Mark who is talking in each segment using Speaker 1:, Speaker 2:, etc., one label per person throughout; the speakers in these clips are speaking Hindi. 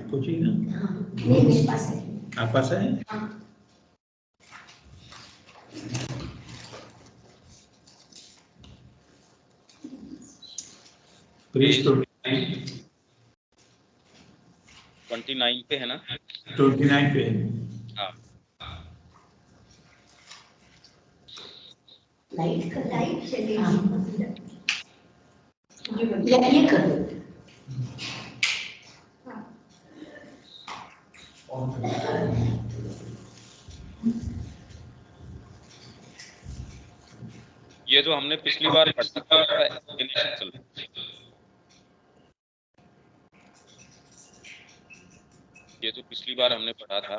Speaker 1: कुछ ही ना
Speaker 2: मेरे पास है।
Speaker 1: आप पास है? पेज
Speaker 3: 29 पे है ना?
Speaker 1: 29 पे है।
Speaker 3: हाँ,
Speaker 2: लाइट चलेगी। ये कर दो।
Speaker 3: ये जो हमने पिछली बार पढ़ा था उसका एक्सप्लेनेशन चल रहा है। ये जो पिछली बार हमने पढ़ा था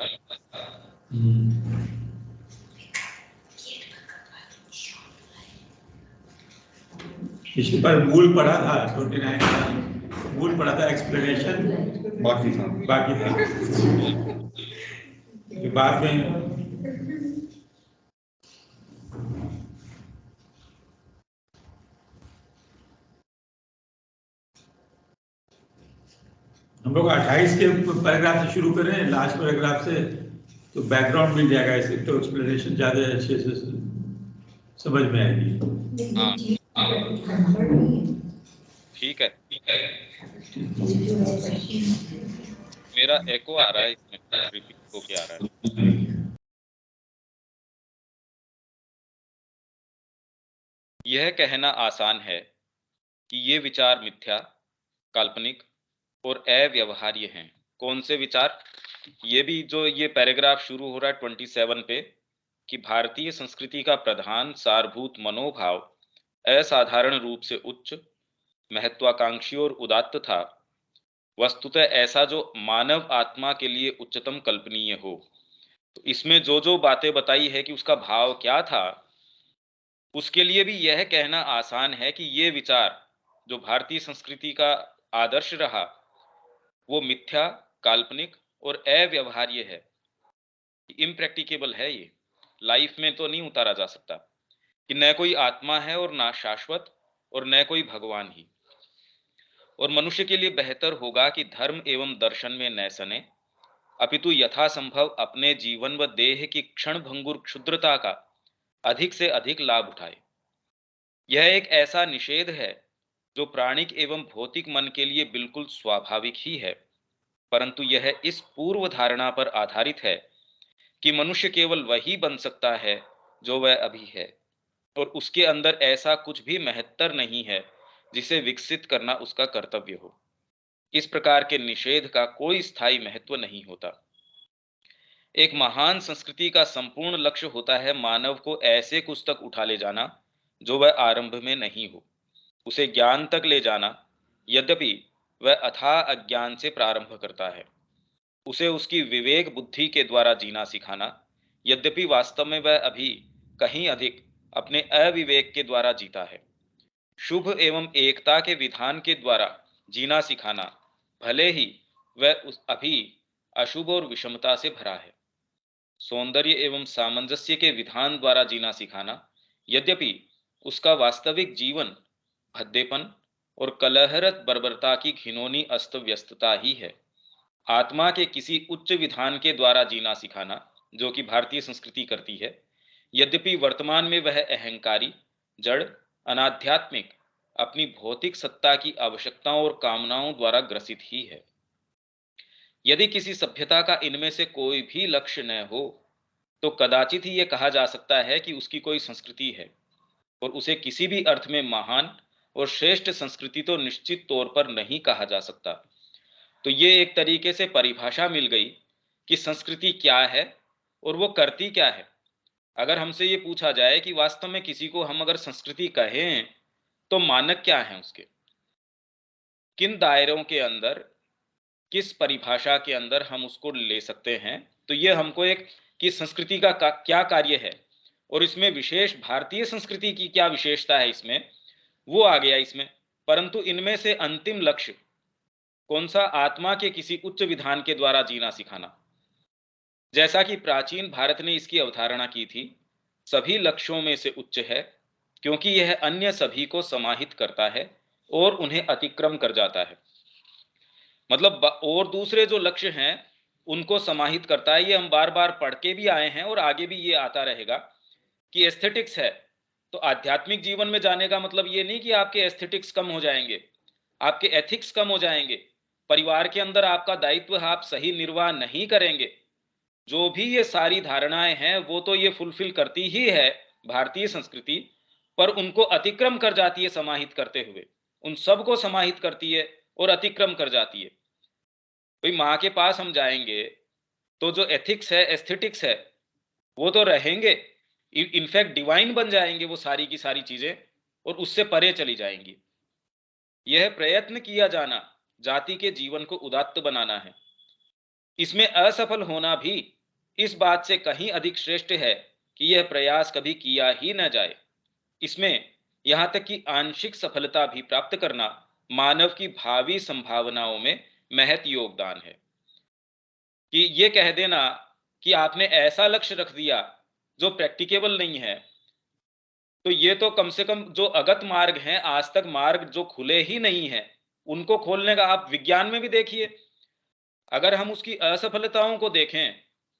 Speaker 1: पिछली बार मूल पढ़ा था 29 का मूल पढ़ा था, एक्सप्लेनेशन बाकी था कि बाद में हम लोग 28 के पैराग्राफ से शुरू करें, लास्ट पैराग्राफ से, तो बैकग्राउंड मिल जाएगा, इससे तो एक्सप्लेनेशन ज्यादा अच्छे से समझ में आएगी।
Speaker 3: हाँ, ठीक है। मेरा एको आ रहा है, इसमें रिपीट होके आ रहा है। यह कहना आसान है कि ये विचार मिथ्या, काल्पनिक और अव्यवहार्य हैं। कौन से विचार? ये भी जो ये पैराग्राफ शुरू हो रहा है 27 पे, कि भारतीय संस्कृति का प्रधान सारभूत मनोभाव असाधारण रूप से उच्च, महत्वाकांक्षी और उदात्त था। वस्तुतः ऐसा जो मानव आत्मा के लिए उच्चतम कल्पनीय हो। तो इसमें जो जो बातें बताई है कि उसका भाव क्या था, उसके लिए भी यह कहना आसान है कि ये विचार जो भारतीय संस्कृति का आदर्श रहा, वो मिथ्या, काल्पनिक और अव्यवहार्य है, इम्प्रैक्टिकेबल है। ये लाइफ में तो नहीं उतारा जा सकता, कि न कोई आत्मा है और ना शाश्वत और न कोई भगवान ही। और मनुष्य के लिए बेहतर होगा कि धर्म एवं दर्शन में न सने, अपितु यथासंभव अपने जीवन व देह की क्षण भंगुर क्षुद्रता का अधिक से अधिक लाभ उठाए। यह एक ऐसा निषेध है जो प्राणिक एवं भौतिक मन के लिए बिल्कुल स्वाभाविक ही है, परंतु यह इस पूर्व धारणा पर आधारित है कि मनुष्य केवल वही बन सकता है जो वह अभी है, और उसके अंदर ऐसा कुछ भी महत्तर नहीं है जिसे विकसित करना उसका कर्तव्य हो। इस प्रकार के निषेध का कोई स्थायी महत्व नहीं होता। एक महान संस्कृति का संपूर्ण लक्ष्य होता है मानव को ऐसे कुछ तक उठा ले जाना जो वह आरंभ में नहीं हो, उसे ज्ञान तक ले जाना, यद्यपि वह अथाह अज्ञान से प्रारंभ करता है। उसे उसकी विवेक बुद्धि के द्वारा जीना सिखाना, यद्यपि वास्तव में वह अभी कहीं अधिक अपने अविवेक के द्वारा जीता है। शुभ एवं एकता के विधान के द्वारा जीना सिखाना, भले ही वह उस अभी अशुभ और विषमता से भरा है। सौंदर्य एवं सामंजस्य के विधान द्वारा जीना सिखाना, यद्यपि उसका वास्तविक जीवन भद्देपन और कलहरत बर्बरता की घिनौनी अस्त व्यस्तता ही है। आत्मा के किसी उच्च विधान के द्वारा जीना सिखाना, जो कि भारतीय संस्कृति करती है, यद्यपि वर्तमान में वह अहंकारी, जड़, अनाध्यात्मिक, अपनी भौतिक सत्ता की आवश्यकताओं और कामनाओं द्वारा ग्रसित ही है। यदि किसी सभ्यता का इनमें से कोई भी लक्ष्य न हो, तो कदाचित ही यह कहा जा सकता है कि उसकी कोई संस्कृति है, और उसे किसी भी अर्थ में महान और श्रेष्ठ संस्कृति तो निश्चित तौर पर नहीं कहा जा सकता। तो ये एक तरीके से परिभाषा मिल गई कि संस्कृति क्या है और वो करती क्या है। अगर हमसे ये पूछा जाए कि वास्तव में किसी को हम अगर संस्कृति कहें तो मानक क्या है उसके, किन दायरों के अंदर, किस परिभाषा के अंदर हम उसको ले सकते हैं, तो ये हमको एक कि संस्कृति का क्या कार्य है और इसमें विशेष भारतीय संस्कृति की क्या विशेषता है इसमें, वो आ गया इसमें। परंतु इनमें से अंतिम लक्ष्य कौन सा? आत्मा के किसी उच्च विधान के द्वारा जीना सिखाना। जैसा कि प्राचीन भारत ने इसकी अवधारणा की थी, सभी लक्ष्यों में से उच्च है क्योंकि यह अन्य सभी को समाहित करता है और उन्हें अतिक्रम कर जाता है। मतलब और दूसरे जो लक्ष्य हैं उनको समाहित करता है। ये हम बार बार पढ़ के भी आए हैं और आगे भी ये आता रहेगा कि एस्थेटिक्स है तो आध्यात्मिक जीवन में जाने का मतलब ये नहीं कि आपके एस्थेटिक्स कम हो जाएंगे, आपके एथिक्स कम हो जाएंगे, परिवार के अंदर आपका दायित्व आप सही निर्वाह नहीं करेंगे। जो भी ये सारी धारणाएं हैं वो तो ये फुलफिल करती ही है भारतीय संस्कृति, पर उनको अतिक्रम कर जाती है समाहित करते हुए, उन सबको समाहित करती है और अतिक्रम कर जाती है। भाई माँ के पास हम जाएंगे तो जो एथिक्स है, एस्थेटिक्स है, वो तो रहेंगे, इनफैक्ट डिवाइन बन जाएंगे वो सारी की सारी चीजें और उससे परे चली जाएंगी। यह प्रयत्न किया जाना जाति के जीवन को उदात्त बनाना है। इसमें असफल होना भी इस बात से कहीं अधिक श्रेष्ठ है कि यह प्रयास कभी किया ही न जाए। इसमें यहां तक कि आंशिक सफलता भी प्राप्त करना मानव की भावी संभावनाओं में महत योगदान है। कि ये कह देना कि आपने ऐसा लक्ष्य रख दिया जो प्रैक्टिकेबल नहीं है, तो ये तो कम से कम जो अगत मार्ग हैं, आज तक मार्ग जो खुले ही नहीं है, उनको खोलने का आप विज्ञान में भी देखिए। अगर हम उसकी असफलताओं को देखें,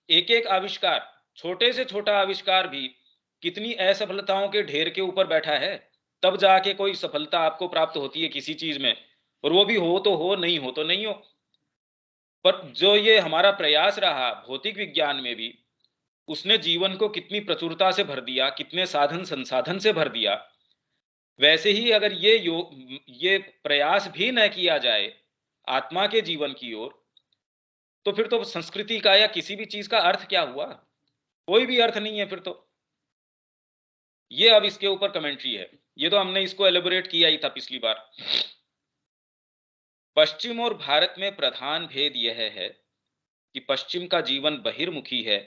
Speaker 3: एक एक आविष्कार, छोटे से छोटा आविष्कार भी कितनी असफलताओं के ढेर के ऊपर बैठा है, तब जाके कोई सफलता आपको प्राप्त होती है किसी चीज में, और वो भी हो तो हो, नहीं हो तो नहीं हो। पर जो ये हमारा प्रयास रहा भौतिक विज्ञान में भी, उसने जीवन को कितनी प्रचुरता से भर दिया, कितने साधन संसाधन से भर दिया। वैसे ही अगर ये प्रयास भी न किया जाए आत्मा के जीवन की ओर, तो फिर तो संस्कृति का या किसी भी चीज का अर्थ क्या हुआ? कोई भी अर्थ नहीं है फिर तो। ये अब इसके ऊपर कमेंट्री है, ये तो हमने इसको एलेबोरेट किया ही था पिछली बार। पश्चिम और भारत में प्रधान भेद यह है कि पश्चिम का जीवन बहिर्मुखी है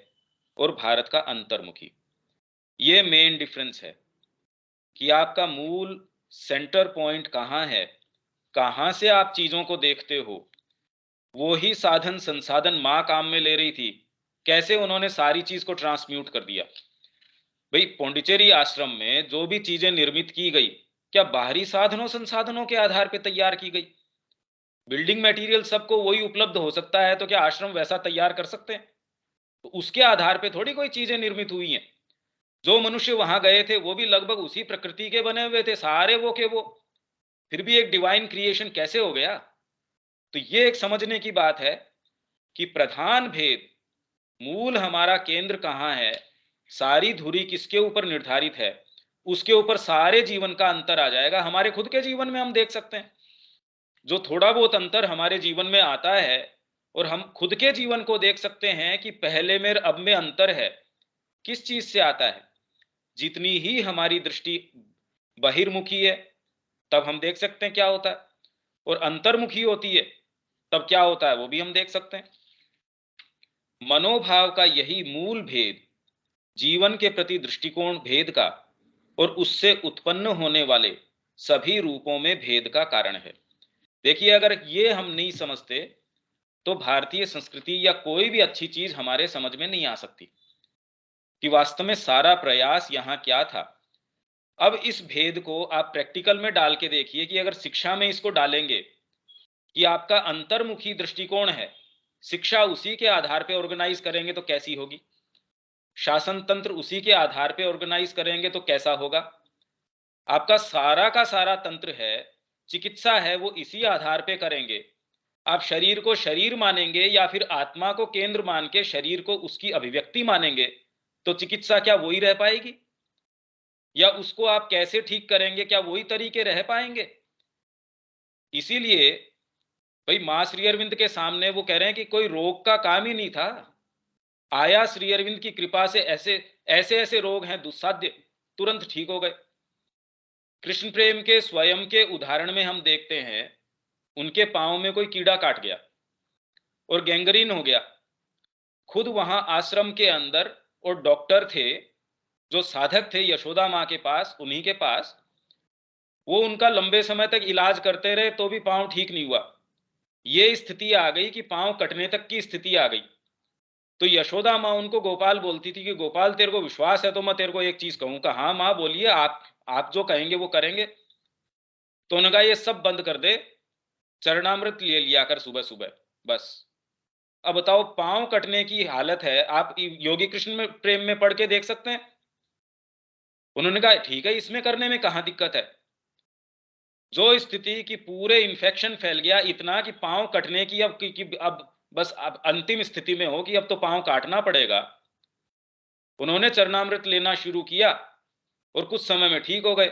Speaker 3: और भारत का अंतर्मुखी। ये मेन डिफरेंस है कि आपका मूल सेंटर पॉइंट कहाँ है, कहाँ से आप चीजों को देखते हो। वो ही साधन संसाधन माँ काम में ले रही थी, कैसे उन्होंने सारी चीज को ट्रांसम्यूट कर दिया। भाई पौंडीचेरी आश्रम में जो भी चीजें निर्मित की गई, क्या बाहरी साधनों संसाधनों के आधार पर तैयार की गई? बिल्डिंग मटेरियल सबको वही उपलब्ध हो सकता है, तो क्या आश्रम वैसा तैयार कर सकते हैं? तो उसके आधार पे थोड़ी कोई चीजें निर्मित हुई हैं। जो मनुष्य वहां गए थे वो भी लगभग उसी प्रकृति के बने हुए थे, सारे वो के वो, फिर भी एक डिवाइन क्रिएशन कैसे हो गया? तो ये एक समझने की बात है कि प्रधान भेद, मूल हमारा केंद्र कहाँ है, सारी धुरी किसके ऊपर निर्धारित है, उसके ऊपर सारे जीवन का अंतर आ जाएगा। हमारे खुद के जीवन में हम देख सकते हैं, जो थोड़ा बहुत अंतर हमारे जीवन में आता है, और हम खुद के जीवन को देख सकते हैं कि पहले में अब में अंतर है। किस चीज से आता है? जितनी ही हमारी दृष्टि बहिर्मुखी है तब हम देख सकते हैं क्या होता है, और अंतर्मुखी होती है तब क्या होता है वो भी हम देख सकते हैं। मनोभाव का यही मूल भेद जीवन के प्रति दृष्टिकोण भेद का और उससे उत्पन्न होने वाले सभी रूपों में भेद का कारण है। देखिए, अगर ये हम नहीं समझते तो भारतीय संस्कृति या कोई भी अच्छी चीज हमारे समझ में नहीं आ सकती कि वास्तव में सारा प्रयास यहां क्या था। अब इस भेद को आप प्रैक्टिकल में डाल के देखिए कि अगर शिक्षा में इसको डालेंगे कि आपका अंतर्मुखी दृष्टिकोण है, शिक्षा उसी के आधार पे ऑर्गेनाइज करेंगे तो कैसी होगी, शासन तंत्र उसी के आधार पे ऑर्गेनाइज करेंगे तो कैसा होगा। आपका सारा का सारा तंत्र है, चिकित्सा है, वो इसी आधार पे करेंगे। आप शरीर को शरीर मानेंगे या फिर आत्मा को केंद्र मान के शरीर को उसकी अभिव्यक्ति मानेंगे, तो चिकित्सा क्या वही रह पाएगी? या उसको आप कैसे ठीक करेंगे, क्या वही तरीके रह पाएंगे? इसीलिए भाई मां श्री अरविंद के सामने वो कह रहे हैं कि कोई रोग का काम ही नहीं था, आया श्री अरविंद की कृपा से ऐसे ऐसे ऐसे रोग हैं दुस्साध्य, तुरंत ठीक हो गए। कृष्ण प्रेम के स्वयं के उदाहरण में हम देखते हैं, उनके पांव में कोई कीड़ा काट गया और गैंग्रीन हो गया। खुद वहां आश्रम के अंदर और डॉक्टर थे जो साधक थे यशोदा माँ के पास, उन्हीं के पास, वो उनका लंबे समय तक इलाज करते रहे तो भी पांव ठीक नहीं हुआ। ये स्थिति आ गई कि पांव कटने तक की स्थिति आ गई। तो यशोदा माँ उनको गोपाल बोलती थी कि गोपाल तेरे को विश्वास है तो मैं तेरे को एक चीज कहूंगा। हाँ माँ बोलिए, आप जो कहेंगे वो करेंगे। तो उन्होंने कहा ये सब बंद कर दे, चरणामृत ले लिया कर सुबह सुबह, बस। अब बताओ, पांव कटने की हालत है, आप योगी कृष्ण में प्रेम में पढ़ के देख सकते हैं। उन्होंने कहा ठीक है, इसमें करने में कहां दिक्कत है। जो स्थिति की पूरे इन्फेक्शन फैल गया इतना कि पांव कटने की अब बस अब अंतिम स्थिति में हो कि अब तो पांव काटना पड़ेगा, उन्होंने चरणामृत लेना शुरू किया और कुछ समय में ठीक हो गए।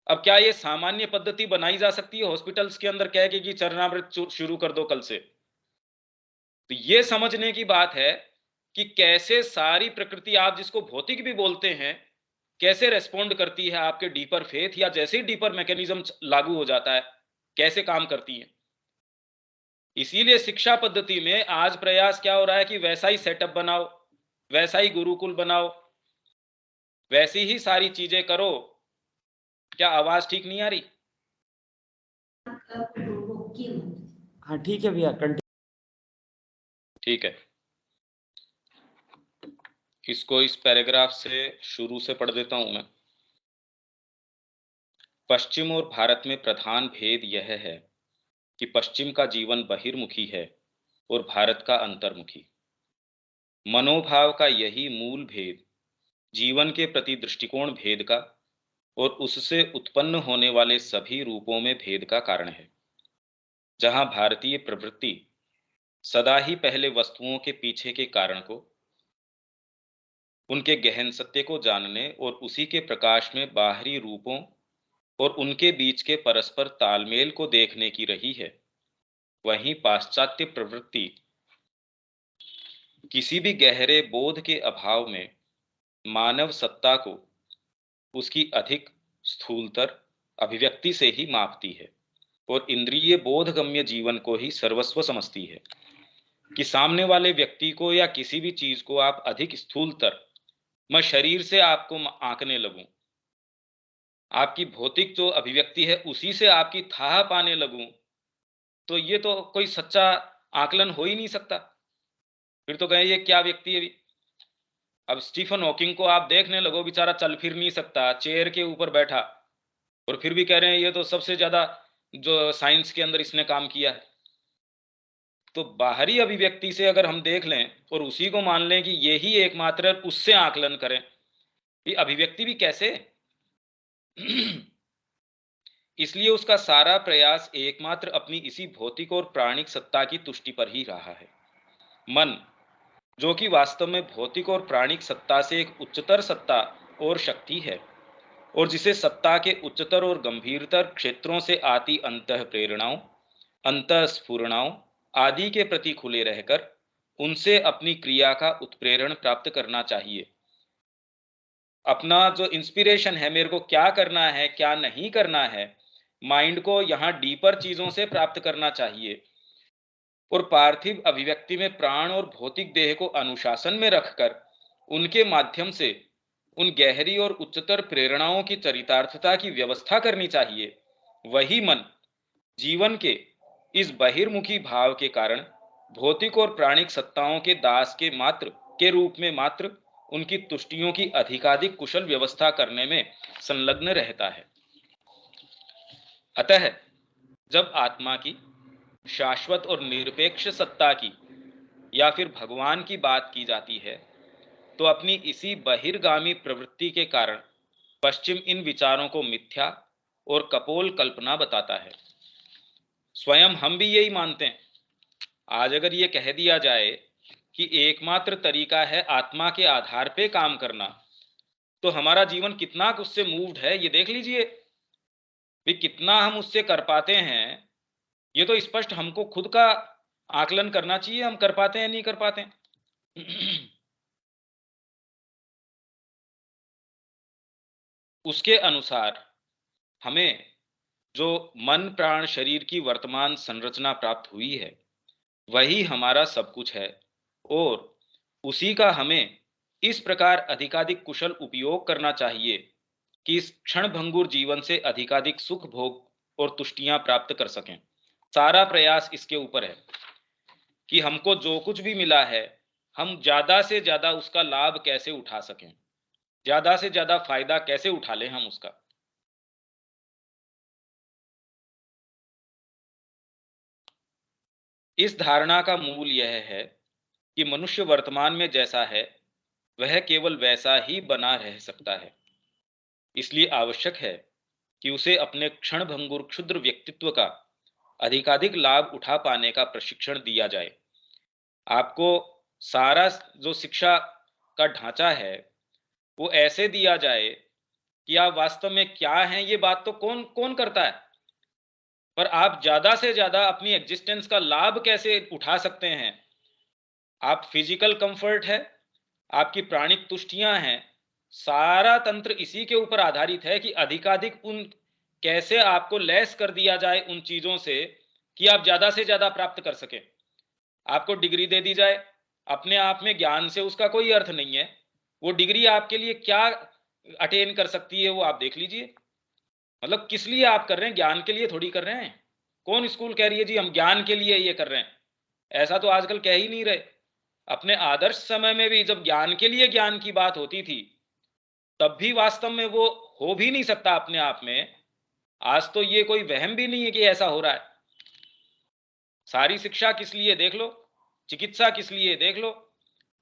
Speaker 3: अब क्या ये सामान्य पद्धति बनाई जा सकती है हॉस्पिटल्स के अंदर कह के कि चरणामृत शुरू कर दो कल से? तो ये समझने की बात है कि कैसे सारी प्रकृति, आप जिसको भौतिक भी बोलते हैं, कैसे रेस्पॉन्ड करती है आपके डीपर फेथ, या जैसे ही डीपर मैकेनिज्म लागू हो जाता है कैसे काम करती है। इसीलिए शिक्षा पद्धति में आज प्रयास क्या हो रहा है कि वैसा ही सेटअप बनाओ, वैसा ही गुरुकुल बनाओ, वैसी ही सारी चीजें करो। क्या आवाज ठीक नहीं आ रही?
Speaker 4: हाँ ठीक है भैया,
Speaker 3: ठीक है, इसको इस पैराग्राफ से शुरू से पढ़ देता हूं मैं। पश्चिम और भारत में प्रधान भेद यह है कि पश्चिम का जीवन बहिर्मुखी है और भारत का अंतर्मुखी। मनोभाव का यही मूल भेद जीवन के प्रति दृष्टिकोण भेद का और उससे उत्पन्न होने वाले सभी रूपों में भेद का कारण है। जहां भारतीय प्रवृत्ति सदा ही पहले वस्तुओं के पीछे के कारण को, उनके गहन सत्य को जानने और उसी के प्रकाश में बाहरी रूपों और उनके बीच के परस्पर तालमेल को देखने की रही है, वहीं पाश्चात्य प्रवृत्ति किसी भी गहरे बोध के अभाव में मानव सत्ता को उसकी अधिक स्थूलतर अभिव्यक्ति से ही मापती है और इंद्रिय बोधगम्य जीवन को ही सर्वस्व समझती है। कि सामने वाले व्यक्ति को या किसी भी चीज को आप अधिक स्थूलतर, मैं शरीर से आपको आंकने लगूं, आपकी भौतिक जो अभिव्यक्ति है उसी से आपकी थाह पाने लगूं, तो ये तो कोई सच्चा आकलन हो ही नहीं सकता। फिर तो कहें ये क्या व्यक्ति है भी। अब स्टीफन हॉकिंग को आप देखने लगो, बेचारा चल फिर नहीं सकता, चेयर के ऊपर बैठा, और फिर भी कह रहे हैं ये तो सबसे ज्यादा जो साइंस के अंदर इसने काम किया है। तो बाहरी अभिव्यक्ति से अगर हम देख लें और उसी को मान लें कि ये ही एकमात्र, उससे आकलन करें, ये अभिव्यक्ति भी कैसे? इसलिए उसका सारा प्रयास एकमात्र अपनी इसी भौतिक और प्राणिक सत्ता की तुष्टि पर ही रहा है। मन, जो कि वास्तव में भौतिक और प्राणिक सत्ता से एक उच्चतर सत्ता और शक्ति है, और जिसे सत्ता के उच्चतर और गंभीरतर क्षेत्रों से आती अंतः प्रेरणाओं, अंतः स्फुरणाओं आदि के प्रति खुले रहकर उनसे अपनी क्रिया का उत्प्रेरण प्राप्त करना चाहिए। अपना जो इंस्पिरेशन है, मेरे को क्या करना है क्या नहीं करना है, माइंड को यहाँ डीपर चीजों से प्राप्त करना चाहिए, और पार्थिव अभिव्यक्ति में प्राण और भौतिक देह को अनुशासन में रखकर उनके माध्यम से उन गहरी और उच्चतर प्रेरणाओं की चरितार्थता की व्यवस्था करनी चाहिए। वही मन जीवन के इस बहिर्मुखी भाव के कारण भौतिक और प्राणिक सत्ताओं के दास के रूप में मात्र उनकी तुष्टियों की अधिकाधिक कुशल व्यवस्था करने में संलग्न रहता है। अतः जब आत्मा की शाश्वत और निरपेक्ष सत्ता की या फिर भगवान की बात की जाती है, तो अपनी इसी बहिर्गामी प्रवृत्ति के कारण पश्चिम इन विचारों को मिथ्या और कपोल कल्पना बताता है। स्वयं हम भी यही मानते हैं। आज अगर ये कह दिया जाए कि एकमात्र तरीका है आत्मा के आधार पे काम करना, तो हमारा जीवन कितना उससे मूव्ड है ये देख लीजिए भी, कितना हम उससे कर पाते हैं ये तो स्पष्ट हमको खुद का आकलन करना चाहिए, हम कर पाते हैं नहीं कर पाते हैं। उसके अनुसार हमें जो मन प्राण शरीर की वर्तमान संरचना प्राप्त हुई है वही हमारा सब कुछ है, और उसी का हमें इस प्रकार अधिकाधिक कुशल उपयोग करना चाहिए कि इस क्षणभंगुर जीवन से अधिकाधिक सुख भोग और तुष्टियां प्राप्त कर सकें। सारा प्रयास इसके ऊपर है कि हमको जो कुछ भी मिला है हम ज्यादा से ज्यादा उसका लाभ कैसे उठा सकें, ज्यादा से ज्यादा फायदा कैसे उठा लें हम उसका। इस धारणा का मूल यह है कि मनुष्य वर्तमान में जैसा है वह केवल वैसा ही बना रह सकता है, इसलिए आवश्यक है कि उसे अपने क्षणभंगुर क्षुद्र व्यक्तित्व का अधिकाधिक लाभ उठा पाने का प्रशिक्षण दिया जाए। आपको सारा जो शिक्षा का ढांचा है वो ऐसे दिया जाए कि आप वास्तव में क्या हैं ये बात तो कौन कौन करता है, पर आप ज्यादा से ज्यादा अपनी एग्जिस्टेंस का लाभ कैसे उठा सकते हैं। आप फिजिकल कंफर्ट है, आपकी प्राणिक तुष्टियां हैं, सारा तंत्र इसी के ऊपर आधारित है कि अधिकाधिक उन कैसे आपको लैस कर दिया जाए उन चीजों से कि आप ज्यादा से ज्यादा प्राप्त कर सकें। आपको डिग्री दे दी जाए, अपने आप में ज्ञान से उसका कोई अर्थ नहीं है, वो डिग्री आपके लिए क्या अटेन कर सकती है वो आप देख लीजिए। मतलब किस लिए आप कर रहे हैं, ज्ञान के लिए थोड़ी कर रहे हैं। कौन स्कूल कह रही है जी हम ज्ञान के लिए ये कर रहे हैं, ऐसा तो आजकल कह ही नहीं रहे। अपने आदर्श समय में भी जब ज्ञान के लिए ज्ञान की बात होती थी तब भी वास्तव में वो हो भी नहीं सकता अपने आप में। आज तो ये कोई वहम भी नहीं है कि ऐसा हो रहा है। सारी शिक्षा किस लिए देख लो, चिकित्सा किस लिए देख लो,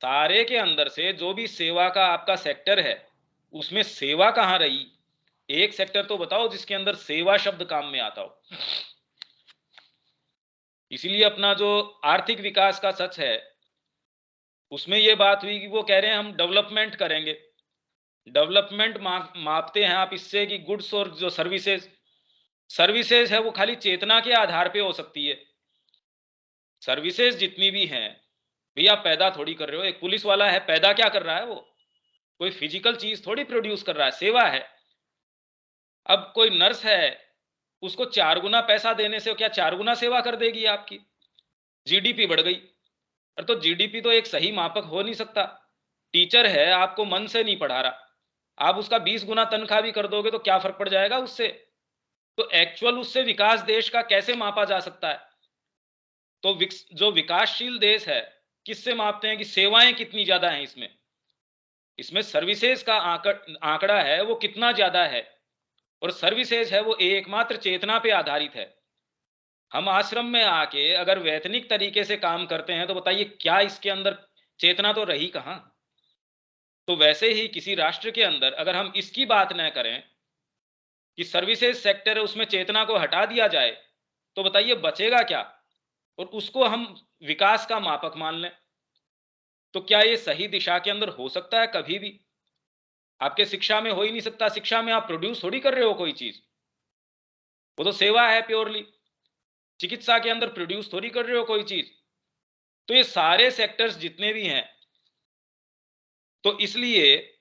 Speaker 3: सारे के अंदर से जो भी सेवा का आपका सेक्टर है उसमें सेवा कहां रही। एक सेक्टर तो बताओ जिसके अंदर सेवा शब्द काम में आता हो। इसीलिए अपना जो आर्थिक विकास का सच है उसमें ये बात हुई कि वो कह रहे हैं हम डेवलपमेंट करेंगे। डेवलपमेंट मापते हैं आप इससे कि गुड्स और जो सर्विसेज सर्विसेज है वो खाली चेतना के आधार पे हो सकती है। सर्विसेज जितनी भी हैं भैया पैदा थोड़ी कर रहे हो। एक पुलिस वाला है पैदा क्या कर रहा है, वो कोई फिजिकल चीज थोड़ी प्रोड्यूस कर रहा है, सेवा है। अब कोई नर्स है उसको 4 गुना पैसा देने से क्या 4 गुना सेवा कर देगी आपकी, जीडीपी बढ़ गई। और तो जीडीपी तो एक सही मापक हो नहीं सकता। टीचर है आपको मन से नहीं पढ़ा रहा, आप उसका 20 गुना तनख्वाह भी कर दोगे तो क्या फर्क पड़ जाएगा उससे। तो एक्चुअल उससे विकास देश का कैसे मापा जा सकता है। तो जो विकासशील देश है किससे मापते हैं कि सेवाएं कितनी ज्यादा हैं इसमें, इसमें सर्विसेज का आंकड़ा है वो कितना ज्यादा है, और सर्विसेज है वो एकमात्र चेतना पे आधारित है। हम आश्रम में आके अगर वैतनिक तरीके से काम करते हैं तो बताइए क्या इसके अंदर चेतना तो रही कहां। तो वैसे ही किसी राष्ट्र के अंदर अगर हम इसकी बात न करें कि सर्विसेज सेक्टर है उसमें चेतना को हटा दिया जाए तो बताइए बचेगा क्या, और उसको हम विकास का मापक मान लें तो क्या ये सही दिशा के अंदर हो सकता है। कभी भी आपके शिक्षा में हो ही नहीं सकता। शिक्षा में आप प्रोड्यूस थोड़ी कर रहे हो कोई चीज, वो तो सेवा है प्योरली। चिकित्सा के अंदर प्रोड्यूस थोड़ी कर रहे हो कोई चीज। तो ये सारे सेक्टर्स जितने भी हैं, तो इसलिए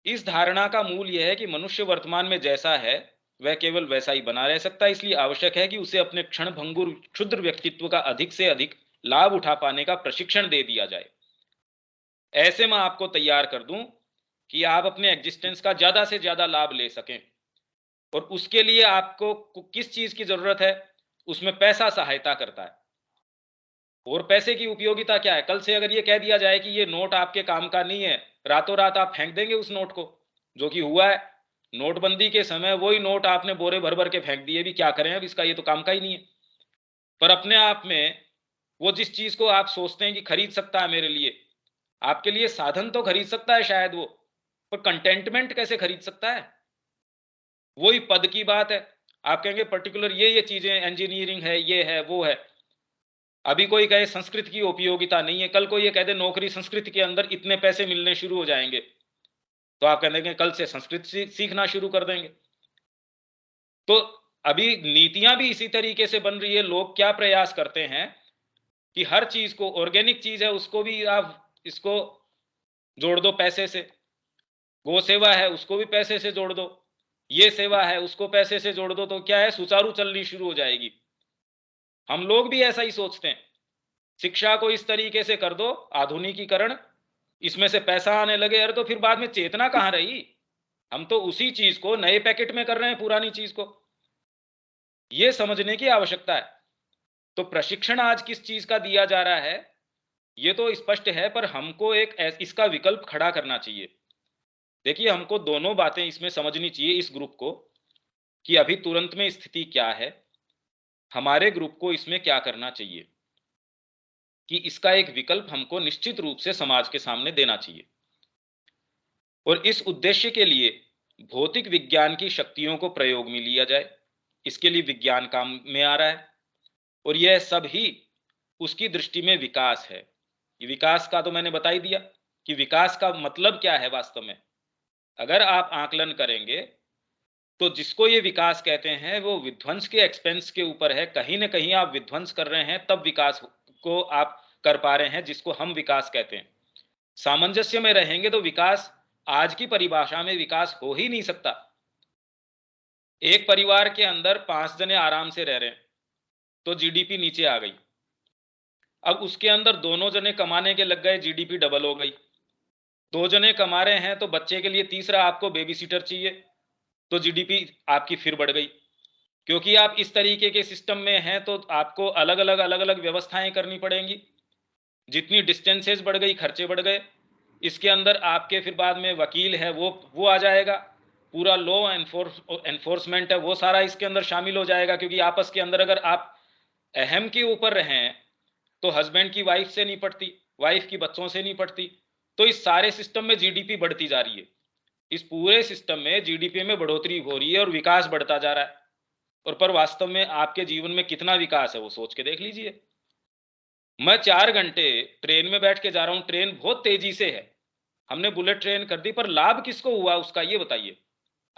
Speaker 3: इस धारणा का मूल यह है कि मनुष्य वर्तमान में जैसा है वह केवल वैसा ही बना रह सकता है। इसलिए आवश्यक है कि उसे अपने क्षणभंगुर क्षुद्र व्यक्तित्व का अधिक से अधिक लाभ उठा पाने का प्रशिक्षण दे दिया जाए। ऐसे मैं आपको तैयार कर दूं कि आप अपने एग्जिस्टेंस का ज्यादा से ज्यादा लाभ ले सकें। और उसके लिए आपको किस चीज की जरूरत है, उसमें पैसा सहायता करता है। और पैसे की उपयोगिता क्या है, कल से अगर ये कह दिया जाए कि ये नोट आपके काम का नहीं है, रातों रात आप फेंक देंगे उस नोट को, जो कि हुआ है। नोटबंदी के समय वही नोट आपने बोरे भर भर के फेंक दिए, भी क्या करें अब इसका, ये तो काम का ही नहीं है। पर अपने आप में वो जिस चीज को आप सोचते हैं कि खरीद सकता है मेरे लिए, आपके लिए साधन तो खरीद सकता है शायद वो, पर कंटेंटमेंट कैसे खरीद सकता है। वही पद की बात है। आप कहेंगे पर्टिकुलर ये चीजें इंजीनियरिंग है, ये है वो है। अभी कोई कहे संस्कृत की उपयोगिता नहीं है, कल को ये कह दे नौकरी संस्कृत के अंदर इतने पैसे मिलने शुरू हो जाएंगे, तो आप कह देंगे कल से संस्कृत सीखना शुरू कर देंगे। तो अभी नीतियां भी इसी तरीके से बन रही है। लोग क्या प्रयास करते हैं कि हर चीज को, ऑर्गेनिक चीज है उसको भी आप इसको जोड़ दो पैसे से, गो सेवा है उसको भी पैसे से जोड़ दो, ये सेवा है उसको पैसे से जोड़ दो, तो क्या है, सुचारू चलनी शुरू हो जाएगी। हम लोग भी ऐसा ही सोचते हैं। शिक्षा को इस तरीके से कर दो, आधुनिकीकरण, इसमें से पैसा आने लगे, अरे तो फिर बाद में चेतना कहां रही? हम तो उसी चीज को नए पैकेट में कर रहे हैं, पुरानी चीज को। यह समझने की आवश्यकता है। तो प्रशिक्षण आज किस चीज का दिया जा रहा है ये तो स्पष्ट है, पर हमको एक इसका विकल्प खड़ा करना चाहिए। देखिए, हमको दोनों बातें इसमें समझनी चाहिए इस ग्रुप को, कि अभी तुरंत में स्थिति क्या है, हमारे ग्रुप को इसमें क्या करना चाहिए, कि इसका एक विकल्प हमको निश्चित रूप से समाज के सामने देना चाहिए। और इस उद्देश्य के लिए भौतिक विज्ञान की शक्तियों को प्रयोग में लिया जाए, इसके लिए विज्ञान काम में आ रहा है। और यह सब ही उसकी दृष्टि में विकास है। ये विकास का तो मैंने बता ही दिया कि विकास का मतलब क्या है वास्तव में। अगर आप आकलन करेंगे तो जिसको ये विकास कहते हैं वो विध्वंस के एक्सपेंस के ऊपर है। कहीं ना कहीं आप विध्वंस कर रहे हैं तब विकास को आप कर पा रहे हैं, जिसको हम विकास कहते हैं। सामंजस्य में रहेंगे तो विकास, आज की परिभाषा में विकास हो ही नहीं सकता। एक परिवार के अंदर 5 जने आराम से रह रहे हैं तो जीडीपी नीचे आ गई। अब उसके अंदर दोनों जने कमाने के लग गए, जीडीपी डबल हो गई। 2 जने कमा रहे हैं तो बच्चे के लिए तीसरा आपको बेबी सीटर चाहिए, तो जीडीपी आपकी फिर बढ़ गई। क्योंकि आप इस तरीके के सिस्टम में हैं तो आपको अलग अलग व्यवस्थाएं करनी पड़ेंगी। जितनी डिस्टेंसेस बढ़ गई, खर्चे बढ़ गए। इसके अंदर आपके फिर बाद में वकील है, वो आ जाएगा। पूरा लॉ एनफोर्समेंट है, वो सारा इसके अंदर शामिल हो जाएगा। क्योंकि आपस के अंदर अगर आप अहम के ऊपर रहें तो हस्बैंड की वाइफ से नहीं पड़ती, वाइफ की बच्चों से नहीं पड़ती। तो इस सारे सिस्टम में जीडीपी बढ़ती जा रही है। इस पूरे सिस्टम में जीडीपी में बढ़ोतरी हो रही है और विकास बढ़ता जा रहा है। और पर वास्तव में आपके जीवन में कितना विकास है वो सोच के देख लीजिए। मैं 4 घंटे ट्रेन में बैठ के जा रहा हूं, ट्रेन बहुत तेजी से है, हमने बुलेट ट्रेन कर दी, पर लाभ किसको हुआ उसका ये बताइए।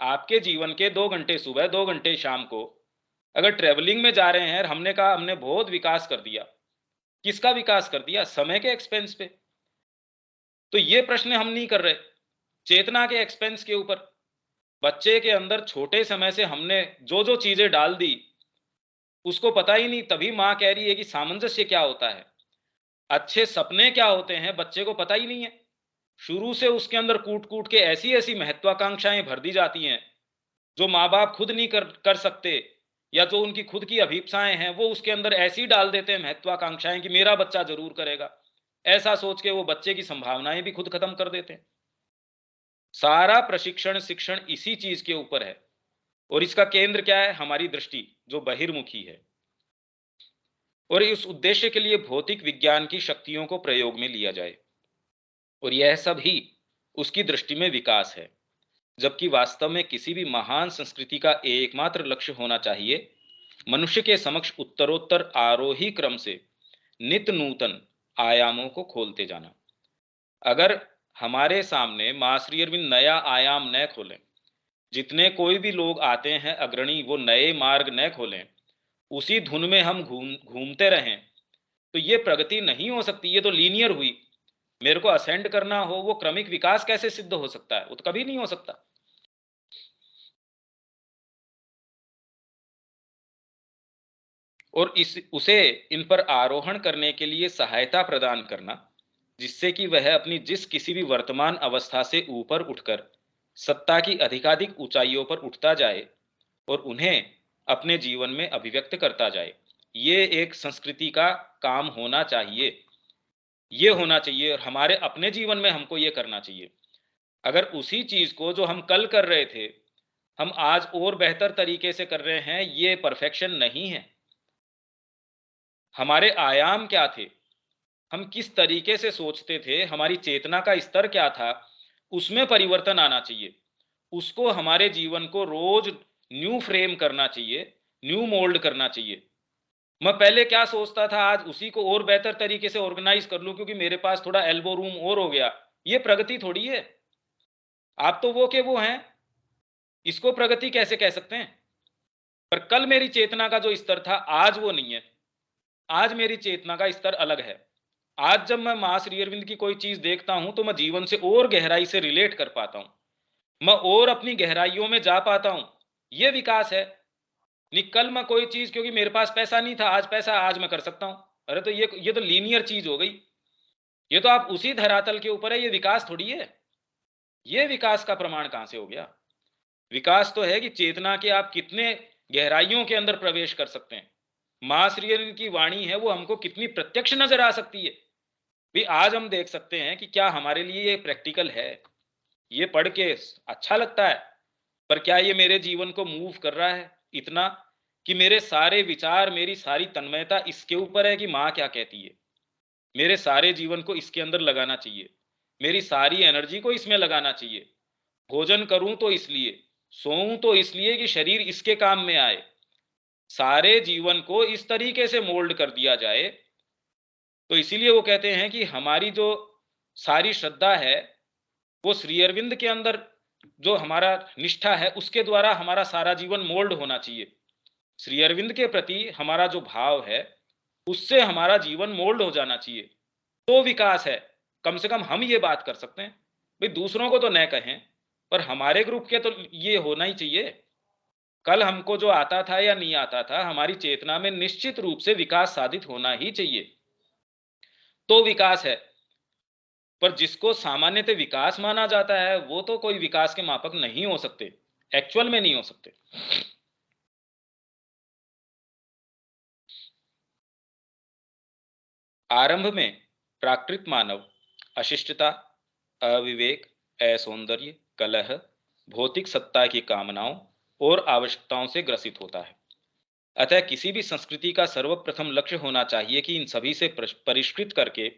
Speaker 3: आपके जीवन के 2 घंटे सुबह, 2 घंटे शाम को अगर ट्रेवलिंग में जा रहे हैं, हमने कहा हमने बहुत विकास कर दिया। किसका विकास कर दिया? समय के एक्सपेंस पे। तो ये प्रश्न हम नहीं कर रहे, चेतना के एक्सपेंस के ऊपर। बच्चे के अंदर छोटे समय से हमने जो जो चीजें डाल दी उसको पता ही नहीं। तभी मां कह रही है कि सामंजस्य क्या होता है, अच्छे सपने क्या होते हैं, बच्चे को पता ही नहीं है। शुरू से उसके अंदर कूट कूट के ऐसी ऐसी महत्वाकांक्षाएं भर दी जाती हैं जो माँ बाप खुद नहीं कर सकते, या जो उनकी खुद की अभिप्साएं हैं वो उसके अंदर ऐसी डाल देते हैं महत्वाकांक्षाएं कि मेरा बच्चा जरूर करेगा। ऐसा सोच के वो बच्चे की संभावनाएं भी खुद खत्म कर देते हैं। सारा प्रशिक्षण, शिक्षण इसी चीज के ऊपर है। और इसका केंद्र क्या है? हमारी दृष्टि जो बहिर्मुखी है। और इस उद्देश्य के लिए भौतिक विज्ञान की शक्तियों को प्रयोग में लिया जाए। और यह सब ही उसकी दृष्टि में विकास है। जबकि वास्तव में किसी भी महान संस्कृति का एकमात्र लक्ष्य होना चाहिए मनुष्य के समक्ष उत्तरोत्तर आरोही क्रम से नित्य नूतन आयामों को खोलते जाना। अगर हमारे सामने मां श्री अरविंद नया आयाम न खोलें, जितने कोई भी लोग आते हैं अग्रणी, वो नए मार्ग न खोलें, उसी धुन में हम घूमते रहें, तो ये प्रगति नहीं हो सकती। ये तो लीनियर हुई। मेरे को असेंड करना हो, वो क्रमिक विकास कैसे सिद्ध हो सकता है? वो तो कभी नहीं हो सकता। और उसे इन पर आरोहण करने के लिए सहायता प्रदान करना, जिससे कि वह अपनी जिस किसी भी वर्तमान अवस्था से ऊपर उठकर सत्ता की अधिकाधिक ऊंचाइयों पर उठता जाए और उन्हें अपने जीवन में अभिव्यक्त करता जाए। ये एक संस्कृति का काम होना चाहिए। ये होना चाहिए और हमारे अपने जीवन में हमको ये करना चाहिए। अगर उसी चीज को जो हम कल कर रहे थे हम आज और बेहतर तरीके से कर रहे हैं, ये परफेक्शन नहीं है। हमारे आयाम क्या थे, हम किस तरीके से सोचते थे, हमारी चेतना का स्तर क्या था, उसमें परिवर्तन आना चाहिए। उसको हमारे जीवन को रोज न्यू फ्रेम करना चाहिए, न्यू मोल्ड करना चाहिए। मैं पहले क्या सोचता था, आज उसी को और बेहतर तरीके से ऑर्गेनाइज कर लूं क्योंकि मेरे पास थोड़ा एल्बो रूम और हो गया। ये प्रगति थोड़ी है। आप तो वो के वो हैं, इसको प्रगति कैसे कह सकते हैं? पर कल मेरी चेतना का जो स्तर था आज वो नहीं है। आज मेरी चेतना का स्तर अलग है। आज जब मैं मां श्री अरविंद की कोई चीज देखता हूं तो मैं जीवन से और गहराई से रिलेट कर पाता हूं, मैं और अपनी गहराइयों में जा पाता हूं। ये विकास है। नहीं कल मैं कोई चीज, क्योंकि मेरे पास पैसा नहीं था, आज पैसा, आज मैं कर सकता हूं। अरे तो ये तो लीनियर चीज हो गई। ये तो आप उसी धरातल के ऊपर है, ये विकास थोड़ी है। ये विकास का प्रमाण कहां से हो गया? विकास तो है कि चेतना के आप कितने गहराइयों के अंदर प्रवेश कर सकते हैं। मां श्री अरविंद की वाणी है वो हमको कितनी प्रत्यक्ष नजर आ सकती है। भी आज हम देख सकते हैं कि क्या हमारे लिए ये प्रैक्टिकल है, ये पढ़ के अच्छा लगता है, पर क्या ये मेरे जीवन को मूव कर रहा है इतना कि मेरे सारे विचार, मेरी सारी तन्मयता इसके ऊपर है कि माँ क्या कहती है, मेरे सारे जीवन को इसके अंदर लगाना चाहिए, मेरी सारी एनर्जी को इसमें लगाना चाहिए। भोजन करूं तो इसलिए, सोऊं तो इसलिए कि शरीर इसके काम में आए। सारे जीवन को इस तरीके से मोल्ड कर दिया जाए। तो इसीलिए वो कहते हैं कि हमारी जो सारी श्रद्धा है वो श्री अरविंद के अंदर जो हमारा निष्ठा है उसके द्वारा हमारा सारा जीवन मोल्ड होना चाहिए। श्री अरविंद के प्रति हमारा जो भाव है उससे हमारा जीवन मोल्ड हो जाना चाहिए, तो विकास है। कम से कम हम ये बात कर सकते हैं। भाई दूसरों को तो न कहें, पर हमारे ग्रुप के तो ये होना ही चाहिए। कल हमको जो आता था या नहीं आता था, हमारी चेतना में निश्चित रूप से विकास साधित होना ही चाहिए, तो विकास है। पर जिसको सामान्यतः विकास माना जाता है वो तो कोई विकास के मापक नहीं हो सकते, एक्चुअल में नहीं हो सकते। आरंभ में प्राकृत मानव अशिष्टता, अविवेक, असौंदर्य, कलह, भौतिक सत्ता की कामनाओं और आवश्यकताओं से ग्रसित होता है। अतः किसी भी संस्कृति का सर्वप्रथम लक्ष्य होना चाहिए कि इन सभी से परिष्कृत करके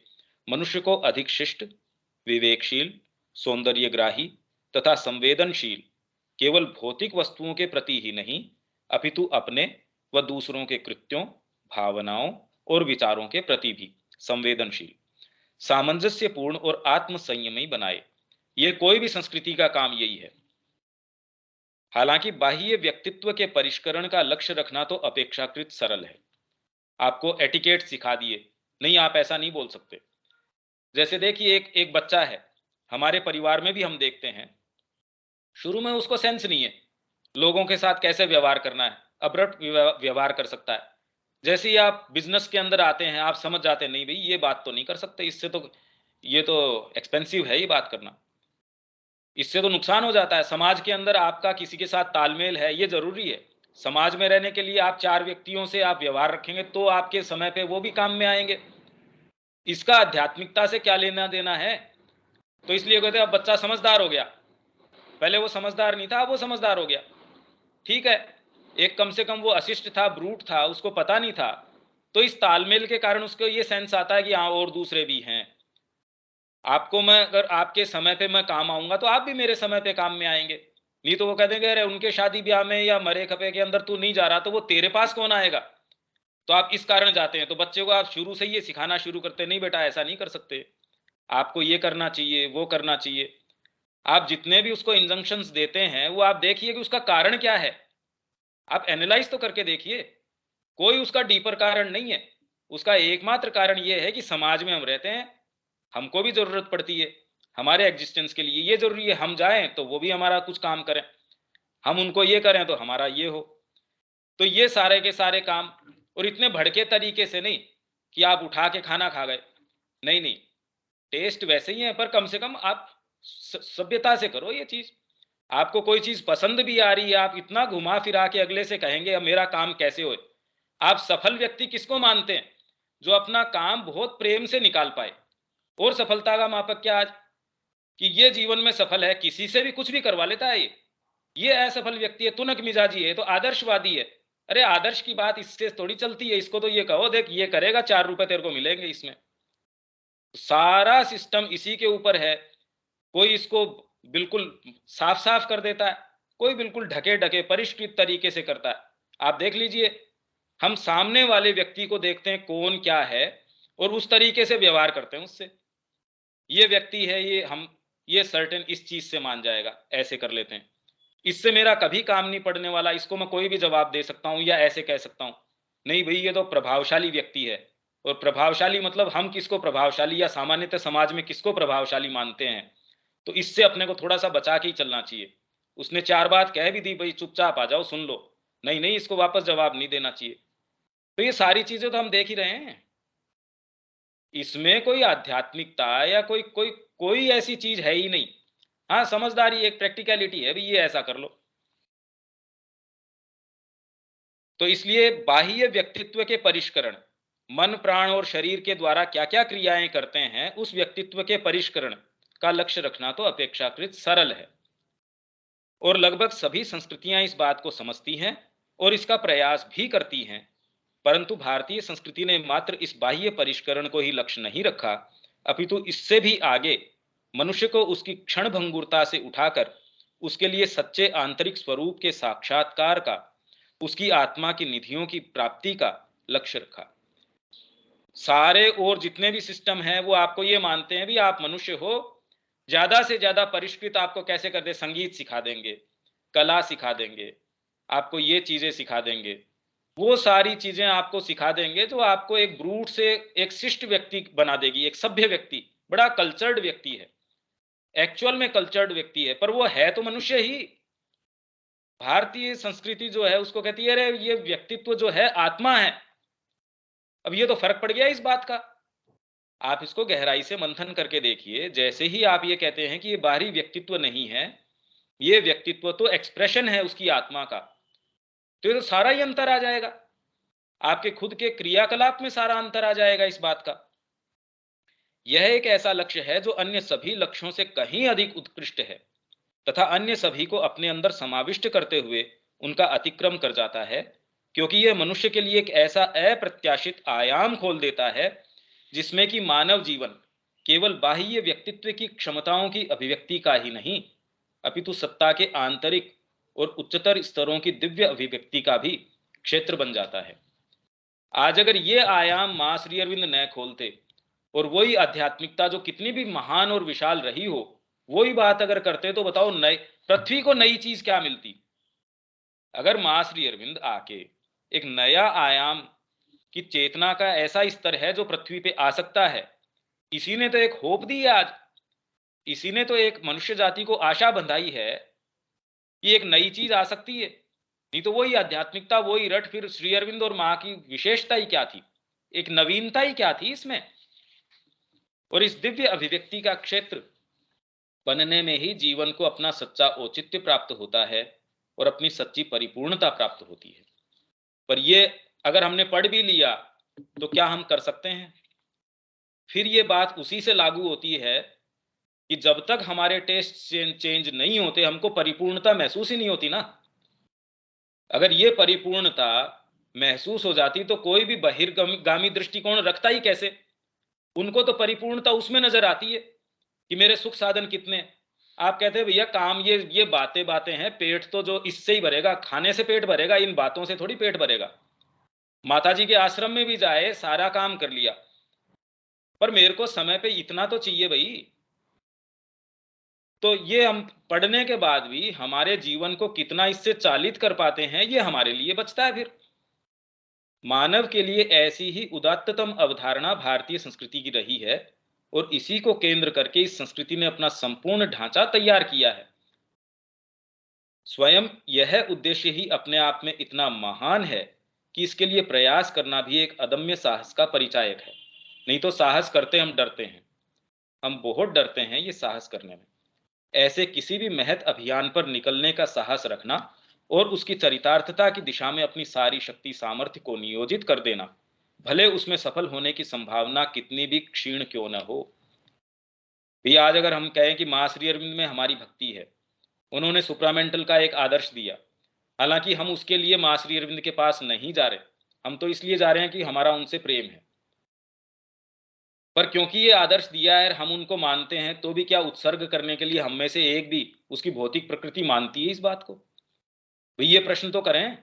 Speaker 3: मनुष्य को अधिक शिष्ट, विवेकशील, सौंदर्यग्राही तथा संवेदनशील केवल भौतिक वस्तुओं के प्रति ही नहीं अपितु अपने व दूसरों के कृत्यों, भावनाओं और विचारों के प्रति भी संवेदनशील, सामंजस्यपूर्ण और आत्मसंयमी बनाए। यह कोई भी संस्कृति का काम यही है। हालांकि बाह्य व्यक्तित्व के परिष्करण का लक्ष्य रखना तो अपेक्षाकृत सरल है। आपको एटिकेट सिखा दिए, नहीं आप ऐसा नहीं बोल सकते। जैसे देखिए एक बच्चा है, हमारे परिवार में भी हम देखते हैं, शुरू में उसको सेंस नहीं है लोगों के साथ कैसे व्यवहार करना है, अब्रप्ट व्यवहार कर सकता है। जैसे ही आप बिजनेस के अंदर आते हैं आप समझ जाते हैं, नहीं भाई ये बात तो नहीं कर सकते, इससे तो ये तो एक्सपेंसिव है ये बात करना, इससे तो नुकसान हो जाता है। समाज के अंदर आपका किसी के साथ तालमेल है, ये जरूरी है। समाज में रहने के लिए आप 4 व्यक्तियों से आप व्यवहार रखेंगे तो आपके समय पे वो भी काम में आएंगे। इसका आध्यात्मिकता से क्या लेना देना है? तो इसलिए कहते हैं अब बच्चा समझदार हो गया, पहले वो समझदार नहीं था, अब वो समझदार हो गया। ठीक है, एक कम से कम वो अशिष्ट था, ब्रूट था, उसको पता नहीं था, तो इस तालमेल के कारण उसको ये सेंस आता है कि हाँ और दूसरे भी हैं। आपको मैं अगर आपके समय पे मैं काम आऊंगा तो आप भी मेरे समय पे काम में आएंगे। नहीं तो वो कह देंगे अरे उनके शादी ब्याह में या मरे खपे के अंदर तू नहीं जा रहा तो वो तेरे पास कौन आएगा? तो आप इस कारण जाते हैं। तो बच्चे को आप शुरू से ये सिखाना शुरू करते, नहीं बेटा ऐसा नहीं कर सकते, आपको ये करना चाहिए, वो करना चाहिए। आप जितने भी उसको इंजंक्शंस देते हैं वो आप देखिए कि उसका कारण क्या है, आप एनालाइज तो करके देखिए। कोई उसका डीपर कारण नहीं है, उसका एकमात्र कारण ये है कि समाज में हम रहते हैं, हमको भी जरूरत पड़ती है, हमारे एग्जिस्टेंस के लिए ये जरूरी है, हम जाएं तो वो भी हमारा कुछ काम करें, हम उनको ये करें तो हमारा ये हो। तो ये सारे के सारे काम, और इतने भड़के तरीके से नहीं कि आप उठा के खाना खा गए, नहीं नहीं, टेस्ट वैसे ही है पर कम से कम आप सभ्यता से करो ये चीज। आपको कोई चीज पसंद भी आ रही है, आप इतना घुमा फिरा के अगले से कहेंगे अब मेरा काम कैसे होए। आप सफल व्यक्ति किसको मानते हैं? जो अपना काम बहुत प्रेम से निकाल पाए। और सफलता का मापक क्या आज कि ये जीवन में सफल है, किसी से भी कुछ भी करवा लेता है ये असफल व्यक्ति है, तुनक मिजाजी है, तो आदर्शवादी है। अरे आदर्श की बात इससे थोड़ी चलती है, इसको तो ये कहो देख ये करेगा 4 रुपए तेरे को मिलेंगे। इसमें सारा सिस्टम इसी के ऊपर है। कोई इसको बिल्कुल साफ साफ कर देता है, कोई बिल्कुल ढके ढके परिष्कृत तरीके से करता है। आप देख लीजिए, हम सामने वाले व्यक्ति को देखते हैं कौन क्या है और उस तरीके से व्यवहार करते हैं उससे। ये व्यक्ति है, ये हम ये सर्टेन इस चीज से मान जाएगा, ऐसे कर लेते हैं। इससे मेरा कभी काम नहीं पड़ने वाला, इसको मैं कोई भी जवाब दे सकता हूं या ऐसे कह सकता हूं। नहीं भाई, ये तो प्रभावशाली व्यक्ति है। और प्रभावशाली मतलब हम किसको प्रभावशाली या सामान्यतः समाज में किसको प्रभावशाली मानते हैं, तो इससे अपने को थोड़ा सा बचा के ही चलना चाहिए। उसने 4 बात कह भी दी, भाई चुपचाप आ जाओ सुन लो, नहीं नहीं इसको वापस जवाब नहीं देना चाहिए। तो ये सारी चीजें तो हम देख ही रहे हैं, इसमें कोई आध्यात्मिकता या कोई कोई कोई ऐसी चीज है ही नहीं। हाँ, समझदारी एक प्रैक्टिकलिटी है, भाई ये ऐसा कर लो। तो इसलिए बाह्य व्यक्तित्व के परिष्करण, मन प्राण और शरीर के द्वारा क्या क्या क्रियाएं करते हैं, उस व्यक्तित्व के परिष्करण का लक्ष्य रखना तो अपेक्षाकृत सरल है। और लगभग सभी संस्कृतियां इस बात को समझती हैं और इसका प्रयास भी करती हैं। परंतु भारतीय संस्कृति ने मात्र इस बाह्य परिष्करण को ही लक्ष्य नहीं रखा, अपितु इससे भी आगे मनुष्य को उसकी क्षण भंगुरता से उठाकर उसके लिए सच्चे आंतरिक स्वरूप के साक्षात्कार का, उसकी आत्मा की निधियों की प्राप्ति का लक्ष्य रखा। सारे और जितने भी सिस्टम हैं वो आपको ये मानते हैं भी आप मनुष्य हो, ज्यादा से ज्यादा परिष्कृत आपको कैसे कर दे, संगीत सिखा देंगे, कला सिखा देंगे, आपको ये चीजें सिखा देंगे, वो सारी चीजें आपको सिखा देंगे जो आपको एक ब्रूट से एक शिष्ट व्यक्ति बना देगी, एक सभ्य व्यक्ति, बड़ा कल्चर्ड व्यक्ति है, एक्चुअल में कल्चर्ड व्यक्ति है, पर वो है तो मनुष्य ही। भारतीय संस्कृति जो है उसको कहती है अरे ये व्यक्तित्व जो है आत्मा है। अब ये तो फर्क पड़ गया इस बात का। आप इसको गहराई से मंथन करके देखिए, जैसे ही आप ये कहते हैं कि ये बाहरी व्यक्तित्व नहीं है, ये व्यक्तित्व तो एक्सप्रेशन है उसकी आत्मा का, तो ये तो सारा ही अंतर आ जाएगा, आपके खुद के क्रियाकलाप में सारा अंतर आ जाएगा इस बात का। यह एक ऐसा लक्ष्य है जो अन्य सभी लक्ष्यों से कहीं अधिक उत्कृष्ट है तथा अन्य सभी को अपने अंदर समाविष्ट करते हुए उनका अतिक्रम कर जाता है, क्योंकि यह मनुष्य के लिए एक ऐसा अप्रत्याशित आयाम खोल देता है जिसमें कि मानव जीवन केवल बाह्य व्यक्तित्व की क्षमताओं की अभिव्यक्ति का ही नहीं, अपितु सत्ता के आंतरिक और उच्चतर स्तरों की दिव्य अभिव्यक्ति का भी क्षेत्र बन जाता है। आज अगर ये आयाम मां श्री अरविंद न खोलते और वही आध्यात्मिकता जो कितनी भी महान और विशाल रही हो, वही बात अगर करते, तो बताओ नई पृथ्वी को नई चीज क्या मिलती। अगर मां श्री अरविंद आके एक नया आयाम की चेतना का ऐसा स्तर है जो पृथ्वी पे आ सकता है, इसी ने तो एक होप दी है आज, इसी ने तो एक मनुष्य जाति को आशा बंधाई है कि एक नई चीज आ सकती है। नहीं तो वही आध्यात्मिकता वही रट, फिर श्री अरविंद और मां की विशेषता ही क्या थी, एक नवीनता ही क्या थी इसमें। और इस दिव्य अभिव्यक्ति का क्षेत्र बनने में ही जीवन को अपना सच्चा औचित्य प्राप्त होता है और अपनी सच्ची परिपूर्णता प्राप्त होती है। पर ये अगर हमने पढ़ भी लिया तो क्या हम कर सकते हैं? फिर ये बात उसी से लागू होती है कि जब तक हमारे टेस्ट चेंज नहीं होते, हमको परिपूर्णता महसूस ही नहीं होती ना। अगर ये परिपूर्णता महसूस हो जाती तो कोई भी बहिर्गामी दृष्टिकोण रखता ही कैसे। उनको तो परिपूर्णता उसमें नजर आती है कि मेरे सुख साधन कितने। आप कहते हैं भैया काम ये बातें बातें हैं, पेट तो जो इससे ही भरेगा, खाने से पेट भरेगा, इन बातों से थोड़ी पेट भरेगा। माताजी के आश्रम में भी जाए, सारा काम कर लिया, पर मेरे को समय पे इतना तो चाहिए भाई। तो ये हम पढ़ने के बाद भी हमारे जीवन को कितना इससे चालित कर पाते हैं, ये हमारे लिए बचता है। फिर मानव के लिए ऐसी ही उदात्ततम अवधारणा भारतीय संस्कृति की रही है और इसी को केंद्र करके इस संस्कृति ने अपना संपूर्ण ढांचा तैयार किया है। स्वयं यह उद्देश्य ही अपने आप में इतना महान है कि इसके लिए प्रयास करना भी एक अदम्य साहस का परिचायक है। नहीं तो साहस करते हम डरते हैं, हम बहुत डरते हैं ये साहस करने में। ऐसे किसी भी महत अभियान पर निकलने का साहस रखना और उसकी चरितार्थता की दिशा में अपनी सारी शक्ति सामर्थ्य को नियोजित कर देना, भले उसमें सफल होने की संभावना कितनी भी क्षीण क्यों न हो। भी आज अगर हम कहें कि मां श्री अरविंद में हमारी भक्ति है, उन्होंने सुप्रामेंटल का एक आदर्श दिया, हालांकि हम उसके लिए मां श्री अरविंद के पास नहीं जा रहे, हम तो इसलिए जा रहे हैं कि हमारा उनसे प्रेम है। पर क्योंकि ये आदर्श दिया है, हम उनको मानते हैं, तो भी क्या उत्सर्ग करने के लिए हम में से एक भी उसकी भौतिक प्रकृति मानती है इस बात को? भाई ये प्रश्न तो करें।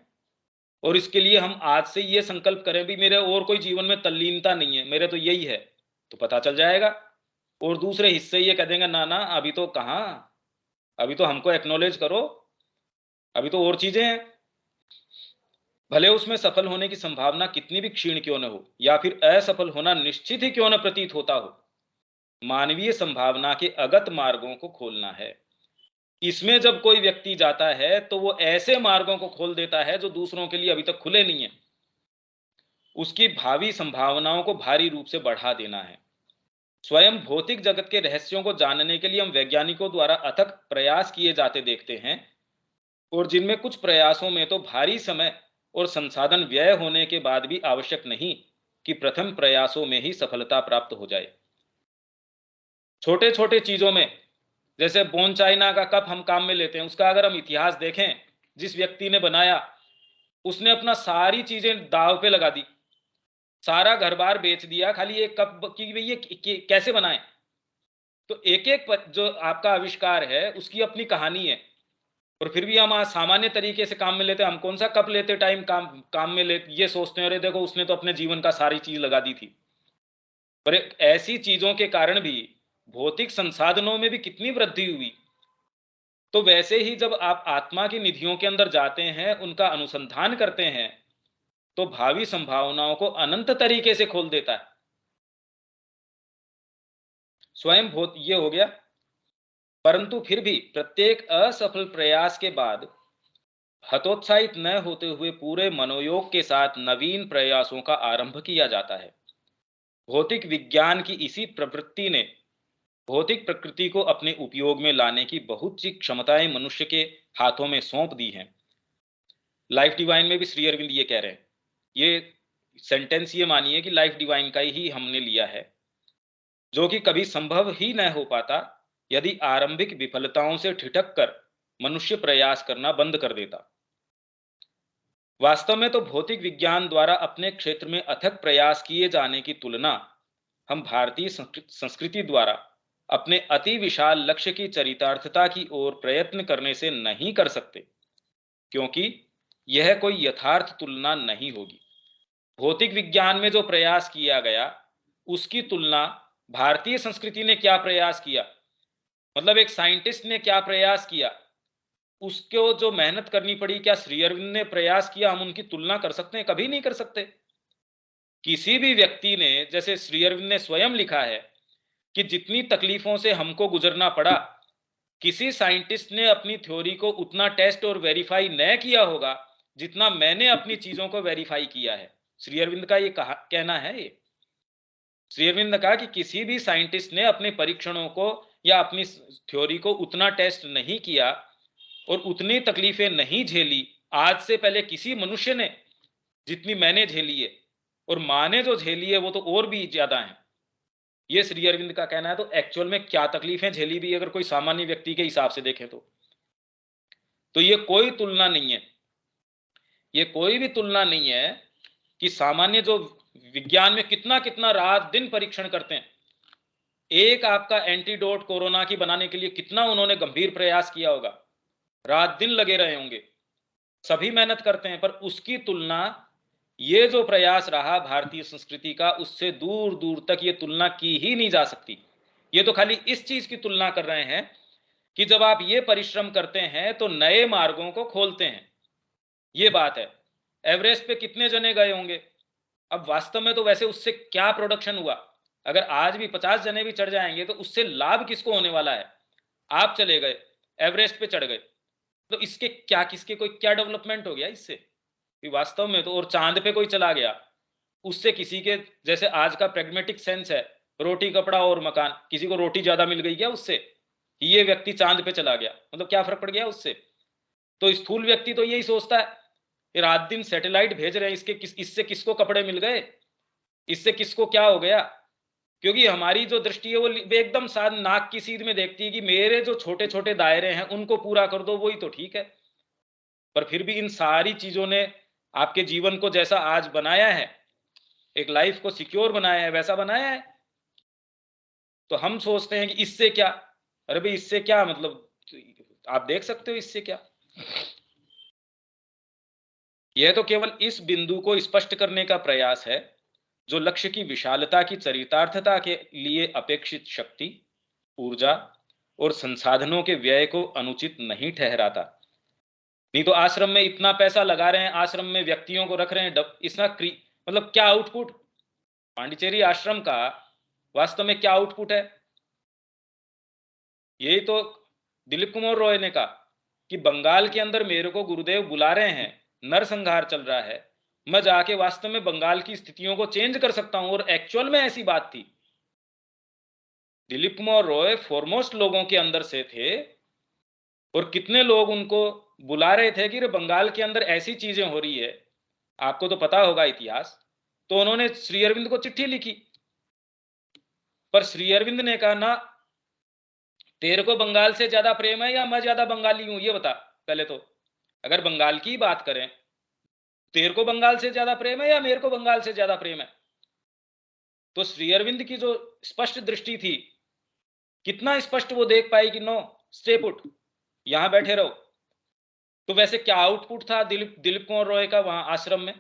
Speaker 3: और इसके लिए हम आज से ये संकल्प करें भी मेरे और कोई जीवन में तल्लीनता नहीं है, मेरे तो यही है, तो पता चल जाएगा। और दूसरे हिस्से ये कह देंगे ना ना अभी तो कहाँ, अभी तो हमको एक्नॉलेज करो, अभी तो और चीजें हैं, भले उसमें सफल होने की संभावना कितनी भी क्षीण क्यों न हो या फिर असफल होना निश्चित ही क्यों न प्रतीत होता हो, मानवीय संभावना के अगत मार्गों को खोलना है। इसमें जब कोई व्यक्ति जाता है तो वो ऐसे मार्गों को खोल देता है जो दूसरों के लिए अभी तक खुले नहीं है। उसकी भावी संभावनाओं को भारी रूप से बढ़ा देना है। स्वयं भौतिक जगत के रहस्यों को जानने के लिए हम वैज्ञानिकों द्वारा अथक प्रयास किए जाते देखते हैं, और जिनमें कुछ प्रयासों में तो भारी समय और संसाधन व्यय होने के बाद भी आवश्यक नहीं कि प्रथम प्रयासों में ही सफलता प्राप्त हो जाए। छोटे छोटे चीजों में, जैसे बोन चाइना का कप हम काम में लेते हैं, उसका अगर हम इतिहास देखें, जिस व्यक्ति ने बनाया उसने अपना सारी चीजें दांव पे लगा दी, सारा घर बार बेच दिया खाली एक कप की भाई ये कैसे बनाए। तो एक एक जो आपका आविष्कार है उसकी अपनी कहानी है, और फिर भी हम आज सामान्य तरीके से काम में लेते हैं। हम कौन सा कप लेते टाइम काम में ले ये सोचते हैं, अरे देखो उसने तो अपने जीवन का सारी चीज लगा दी थी। पर ऐसी चीजों के कारण भी भौतिक संसाधनों में भी कितनी वृद्धि हुई। तो वैसे ही जब आप आत्मा की निधियों के अंदर जाते हैं, उनका अनुसंधान करते हैं, तो भावी संभावनाओं को अनंत तरीके से खोल देता है। स्वयं भौत ये हो गया। परंतु फिर भी प्रत्येक असफल प्रयास के बाद हतोत्साहित न होते हुए पूरे मनोयोग के साथ नवीन प्रयासों का आरंभ किया जाता है। भौतिक विज्ञान की इसी प्रवृत्ति ने भौतिक प्रकृति को अपने उपयोग में लाने की बहुत सी क्षमताएं मनुष्य के हाथों में सौंप दी हैं। लाइफ डिवाइन में भी श्री अरविंद ये कह रहे हैं, ये सेंटेंस ये मानिए कि लाइफ डिवाइन का ही हमने लिया है, जो कि कभी संभव ही न हो पाता यदि आरंभिक विफलताओं से ठिठक कर मनुष्य प्रयास करना बंद कर देता। वास्तव में तो भौतिक विज्ञान द्वारा अपने क्षेत्र में अथक प्रयास किए जाने की तुलना हम भारतीय संस्कृति द्वारा अपने अति विशाल लक्ष्य की चरितार्थता की ओर प्रयत्न करने से नहीं कर सकते, क्योंकि यह कोई यथार्थ तुलना नहीं होगी। भौतिक विज्ञान में जो प्रयास किया गया उसकी तुलना भारतीय संस्कृति ने क्या प्रयास किया, मतलब एक साइंटिस्ट ने क्या प्रयास किया, उसको जो मेहनत करनी पड़ी, क्या श्री अरविंद ने प्रयास किया, हम उनकी तुलना कर सकते हैं? कभी नहीं कर सकते। किसी भी व्यक्ति ने, जैसे श्री अरविंद ने स्वयं लिखा है कि जितनी तकलीफों से हमको गुजरना पड़ा, किसी साइंटिस्ट ने अपनी थ्योरी को उतना टेस्ट और वेरीफाई न किया होगा जितना मैंने अपनी चीजों को वेरीफाई किया है। श्री अरविंद का ये कहना है। ये श्री अरविंद ने कहा कि किसी भी साइंटिस्ट ने अपने परीक्षणों को या अपनी थ्योरी को उतना टेस्ट नहीं किया और उतनी तकलीफें नहीं झेली आज से पहले किसी मनुष्य ने जितनी मैंने झेली है, और माँ ने जो झेली है वो तो और भी ज्यादा है। ये श्री अरविंद का कहना है। तो एक्चुअल में क्या तकलीफें झेली भी अगर कोई सामान्य व्यक्ति के हिसाब से देखें तो ये कोई तुलना नहीं है। ये कोई भी तुलना नहीं है कि सामान्य जो विज्ञान में कितना कितना रात दिन परीक्षण करते हैं, एक आपका एंटीडोट कोरोना की बनाने के लिए कितना उन्होंने गंभीर प्रयास किया होगा, रात दिन लगे रहे होंगे, सभी मेहनत करते हैं, पर उसकी तुलना ये जो प्रयास रहा भारतीय संस्कृति का, उससे दूर दूर तक ये तुलना की ही नहीं जा सकती। ये तो खाली इस चीज की तुलना कर रहे हैं कि जब आप ये परिश्रम करते हैं तो नए मार्गों को खोलते हैं, ये बात है। एवरेस्ट पे कितने जने गए होंगे? अब वास्तव में तो वैसे उससे क्या प्रोडक्शन हुआ? अगर आज भी 50 जने भी चढ़ जाएंगे तो उससे लाभ किसको होने वाला है? आप चले गए एवरेस्ट पे चढ़ गए, तो इसके क्या, किसके कोई क्या डेवलपमेंट हो गया इससे? वास्तव में तो, और चांद पे कोई चला गया, उससे किसी के, जैसे आज का प्रेग्मेटिक सेंस है, रोटी कपड़ा और मकान, किसी को रोटी ज्यादा मिल गई क्या उससे? ये व्यक्ति चांद पे चला गया, मतलब क्या फर्क पड़ गया उससे? तो स्थूल व्यक्ति तो यही सोचता है, रात दिन सैटेलाइट भेज रहे हैं, इससे किसको कपड़े मिल गए, इससे किसको क्या हो गया? क्योंकि हमारी जो दृष्टि है वो एकदम साध नाक की सीध में देखती है कि मेरे जो छोटे छोटे दायरे हैं उनको पूरा कर दो, वही तो ठीक है। पर फिर भी इन सारी चीजों ने आपके जीवन को जैसा आज बनाया है, एक लाइफ को सिक्योर बनाया है, वैसा बनाया है। तो हम सोचते हैं कि इससे क्या, अरे भाई इससे क्या, मतलब आप देख सकते हो इससे क्या। यह तो केवल इस बिंदु को स्पष्ट करने का प्रयास है जो लक्ष्य की विशालता की चरितार्थता के लिए अपेक्षित शक्ति, ऊर्जा और संसाधनों के व्यय को अनुचित नहीं ठहराता। नहीं तो आश्रम में इतना पैसा लगा रहे हैं, आश्रम में व्यक्तियों को रख रहे हैं, इसका मतलब क्या आउटपुट पांडिचेरी आश्रम का वास्तव में क्या आउटपुट है? यही तो दिलीप कुमार रॉय ने कहा कि बंगाल के अंदर मेरे को गुरुदेव बुला रहे हैं, नरसंहार चल रहा है, मैं जाके वास्तव में बंगाल की स्थितियों को चेंज कर सकता हूं। और एक्चुअल में ऐसी बात थी। दिलीप कुमार रॉय फॉरमोस्ट लोगों के अंदर से थे और कितने लोग उनको बुला रहे थे कि रे बंगाल के अंदर ऐसी चीजें हो रही है, आपको तो पता होगा इतिहास। तो उन्होंने श्री अरविंद को चिट्ठी लिखी, पर श्री अरविंद ने कहा ना, तेरे को बंगाल से ज्यादा प्रेम है या मैं ज्यादा बंगाली हूं, ये बता पहले तो। अगर बंगाल की बात करें, तेरे को बंगाल से ज्यादा प्रेम है या मेरे को बंगाल से ज्यादा प्रेम है? तो श्री अरविंद की जो स्पष्ट दृष्टि थी, कितना स्पष्ट वो देख पाई कि नो, स्टे पुट, यहां बैठे रहो। तो वैसे क्या आउटपुट था दिलीप कुमार रॉय का वहां आश्रम में?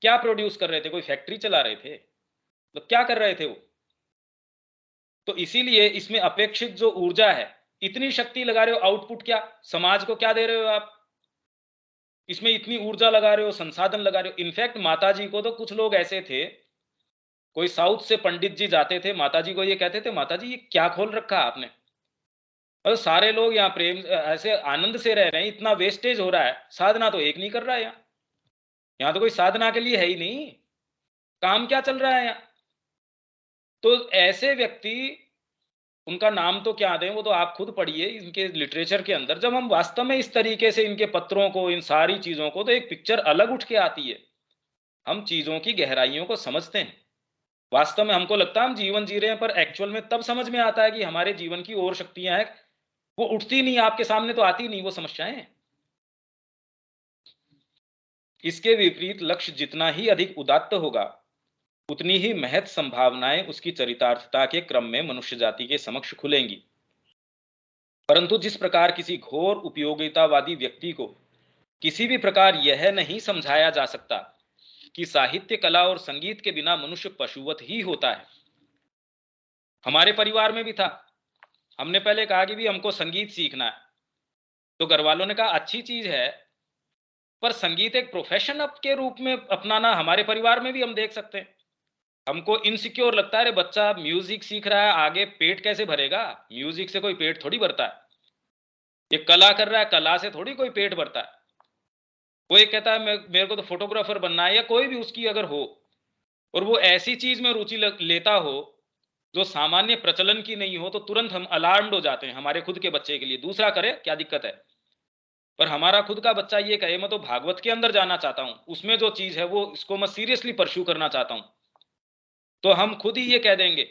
Speaker 3: क्या प्रोड्यूस कर रहे थे? कोई फैक्ट्री चला रहे थे? तो क्या कर रहे थे वो? तो इसीलिए इसमें अपेक्षित जो ऊर्जा है, इतनी शक्ति लगा रहे हो, आउटपुट क्या? समाज को क्या दे रहे हो आप? इसमें इतनी ऊर्जा लगा रहे हो, संसाधन लगा रहे हो। इनफैक्ट माता जी को तो कुछ लोग ऐसे थे, कोई साउथ से पंडित जी जाते थे, माता जी को ये कहते थे, माता जी ये क्या खोल रखा आपने? और सारे लोग यहाँ प्रेम ऐसे आनंद से रह रहे हैं, इतना वेस्टेज हो रहा है, साधना तो एक नहीं कर रहा है यहाँ। यहाँ तो कोई साधना के लिए है ही नहीं, काम क्या चल रहा है यहाँ? तो ऐसे व्यक्ति, उनका नाम तो क्या दें, वो तो आप खुद पढ़िए इनके लिटरेचर के अंदर। जब हम वास्तव में इस तरीके से इनके पत्रों को, इन सारी चीजों को, तो एक पिक्चर अलग उठ के आती है, हम चीजों की गहराइयों को समझते हैं। वास्तव में हमको लगता है हम जीवन जी रहे हैं, पर एक्चुअल में तब समझ में आता है कि हमारे जीवन की और शक्तियां हैं, वो उठती नहीं, आपके सामने तो आती नहीं वो समस्याएं। इसके विपरीत लक्ष्य जितना ही अधिक उदात्त होगा, उतनी ही महत संभावनाएं उसकी चरितार्थता के क्रम में मनुष्य जाति के समक्ष खुलेंगी। परंतु जिस प्रकार किसी घोर उपयोगितावादी व्यक्ति को किसी भी प्रकार यह नहीं समझाया जा सकता कि साहित्य, कला और संगीत के बिना मनुष्य पशुवत ही होता है। हमारे परिवार में भी था, हमने पहले कहा कि भी हमको संगीत सीखना है, तो घर वालों ने कहा अच्छी चीज है, पर संगीत एक प्रोफेशन के रूप में अपनाना हमारे परिवार में भी हम देख सकते हैं। हमको इनसिक्योर लगता है, अरे बच्चा म्यूजिक सीख रहा है, आगे पेट कैसे भरेगा? म्यूजिक से कोई पेट थोड़ी भरता है। ये कला कर रहा है, कला से थोड़ी कोई पेट भरता है। वो ये कहता है मेरे को तो फोटोग्राफर बनना है, या कोई भी उसकी अगर हो, और वो ऐसी चीज में रुचि लेता हो जो सामान्य प्रचलन की नहीं हो, तो तुरंत हम अलार्म्ड हो जाते हैं हमारे खुद के बच्चे के लिए। दूसरा करे क्या दिक्कत है, पर हमारा खुद का बच्चा ये कहे मैं तो भागवत के अंदर जाना चाहता हूं, उसमें जो चीज है वो इसको मैं सीरियसली परस्यू करना चाहता हूं, तो हम खुद ही ये कह देंगे।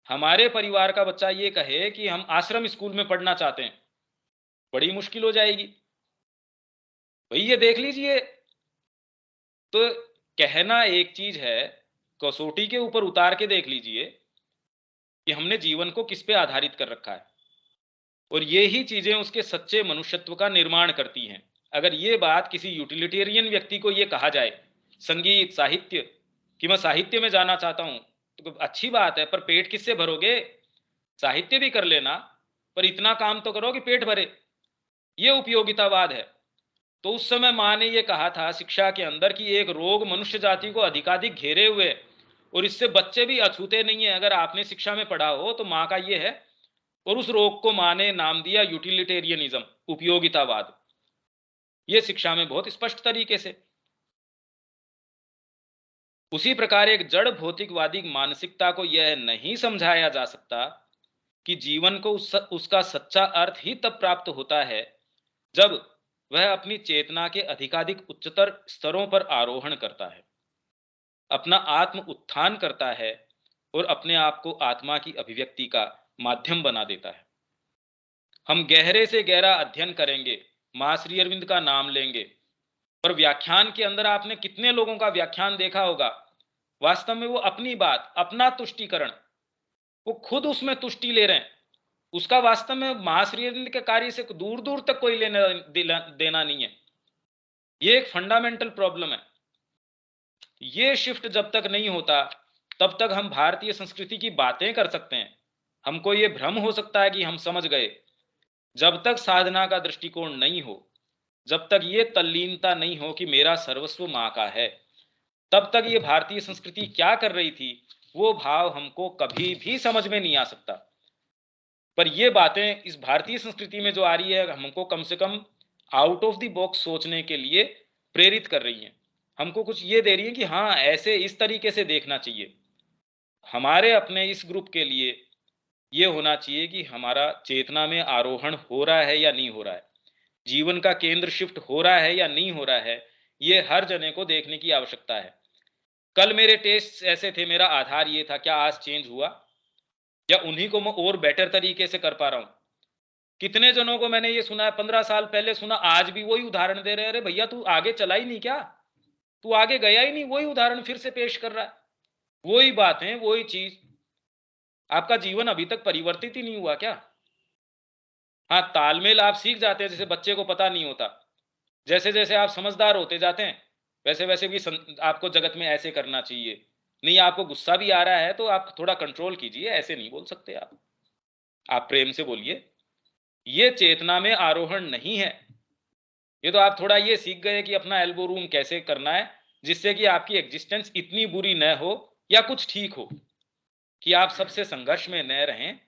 Speaker 3: हमारे परिवार का बच्चा ये कहे कि हम आश्रम स्कूल में पढ़ना चाहते हैं, बड़ी मुश्किल हो जाएगी भाई, ये देख लीजिए। तो कहना एक चीज है, कसौटी के ऊपर उतार के देख लीजिए कि हमने जीवन को किस पे आधारित कर रखा है, और ये ही चीजें उसके सच्चे मनुष्यत्व का निर्माण करती हैं। अगर ये बात किसी यूटिलिटेरियन व्यक्ति को ये कहा जाए, संगीत, साहित्य, कि मैं साहित्य में जाना चाहता हूं, तो अच्छी बात है, पर पेट किससे भरोगे? साहित्य भी कर लेना, पर इतना काम तो करो कि पेट भरे। ये उपयोगितावाद है। तो उस समय मां ने ये कहा था शिक्षा के अंदर कि एक रोग मनुष्य जाति को अधिकाधिक घेरे हुए, और इससे बच्चे भी अछूते नहीं है। अगर आपने शिक्षा में पढ़ा हो तो मां का ये है, और उस रोग को मां ने नाम दिया यूटिलिटेरियनिज्म, उपयोगितावाद। ये शिक्षा में बहुत स्पष्ट तरीके से। उसी प्रकार एक जड़ भौतिकवादी मानसिकता को यह नहीं समझाया जा सकता कि जीवन को उसका सच्चा अर्थ ही तब प्राप्त होता है जब वह अपनी चेतना के अधिकाधिक उच्चतर स्तरों पर आरोहण करता है, अपना आत्म उत्थान करता है, और अपने आप को आत्मा की अभिव्यक्ति का माध्यम बना देता है। हम गहरे से गहरा अध्ययन करेंगे, मां श्री अरविंद का नाम लेंगे, पर व्याख्यान के अंदर आपने कितने लोगों का व्याख्यान देखा होगा, वास्तव में वो अपनी बात, अपना तुष्टिकरण, वो खुद उसमें तुष्टि ले रहे हैं, उसका वास्तव में महाश्री अरविंद के कार्य से दूर दूर तक कोई लेना देना नहीं है। ये एक फंडामेंटल प्रॉब्लम है। ये शिफ्ट जब तक नहीं होता, तब तक हम भारतीय संस्कृति की बातें कर सकते हैं, हमको ये भ्रम हो सकता है कि हम समझ गए। जब तक साधना का दृष्टिकोण नहीं हो, जब तक ये तल्लीनता नहीं हो कि मेरा सर्वस्व माँ का है, तब तक ये भारतीय संस्कृति क्या कर रही थी वो भाव हमको कभी भी समझ में नहीं आ सकता। पर ये बातें इस भारतीय संस्कृति में जो आ रही है, हमको कम से come out of the box सोचने के लिए प्रेरित कर रही हैं। हमको कुछ ये दे रही है कि हाँ, ऐसे इस तरीके से देखना चाहिए। हमारे अपने इस ग्रुप के लिए ये होना चाहिए कि हमारा चेतना में आरोहण हो रहा है या नहीं हो रहा है, जीवन का केंद्र शिफ्ट हो रहा है या नहीं हो रहा है, ये हर जने को देखने की आवश्यकता है। कल मेरे टेस्ट ऐसे थे, मेरा आधार ये था, क्या आज चेंज हुआ या उन्हीं को मैं और बेटर तरीके से कर पा रहा हूं? कितने जनों को मैंने ये सुना है, 15 साल पहले सुना, आज भी वही उदाहरण दे रहे हैं, अरे भैया तू आगे चला ही नहीं क्या, तू आगे गया ही नहीं, वही उदाहरण फिर से पेश कर रहा है, वही बात है, वही चीज। आपका जीवन अभी तक परिवर्तित ही नहीं हुआ क्या? हाँ, तालमेल आप सीख जाते हैं, जैसे बच्चे को पता नहीं होता, जैसे जैसे आप समझदार होते जाते हैं वैसे वैसे भी आपको जगत में ऐसे करना चाहिए। नहीं, आपको गुस्सा भी आ रहा है तो आप थोड़ा कंट्रोल कीजिए, ऐसे नहीं बोल सकते आप प्रेम से बोलिए। ये चेतना में आरोहण नहीं है, ये तो आप थोड़ा ये सीख गए कि अपना एल्बो रूम कैसे करना है जिससे कि आपकी एग्जिस्टेंस इतनी बुरी न हो या कुछ ठीक हो कि आप सबसे संघर्ष में न रहें,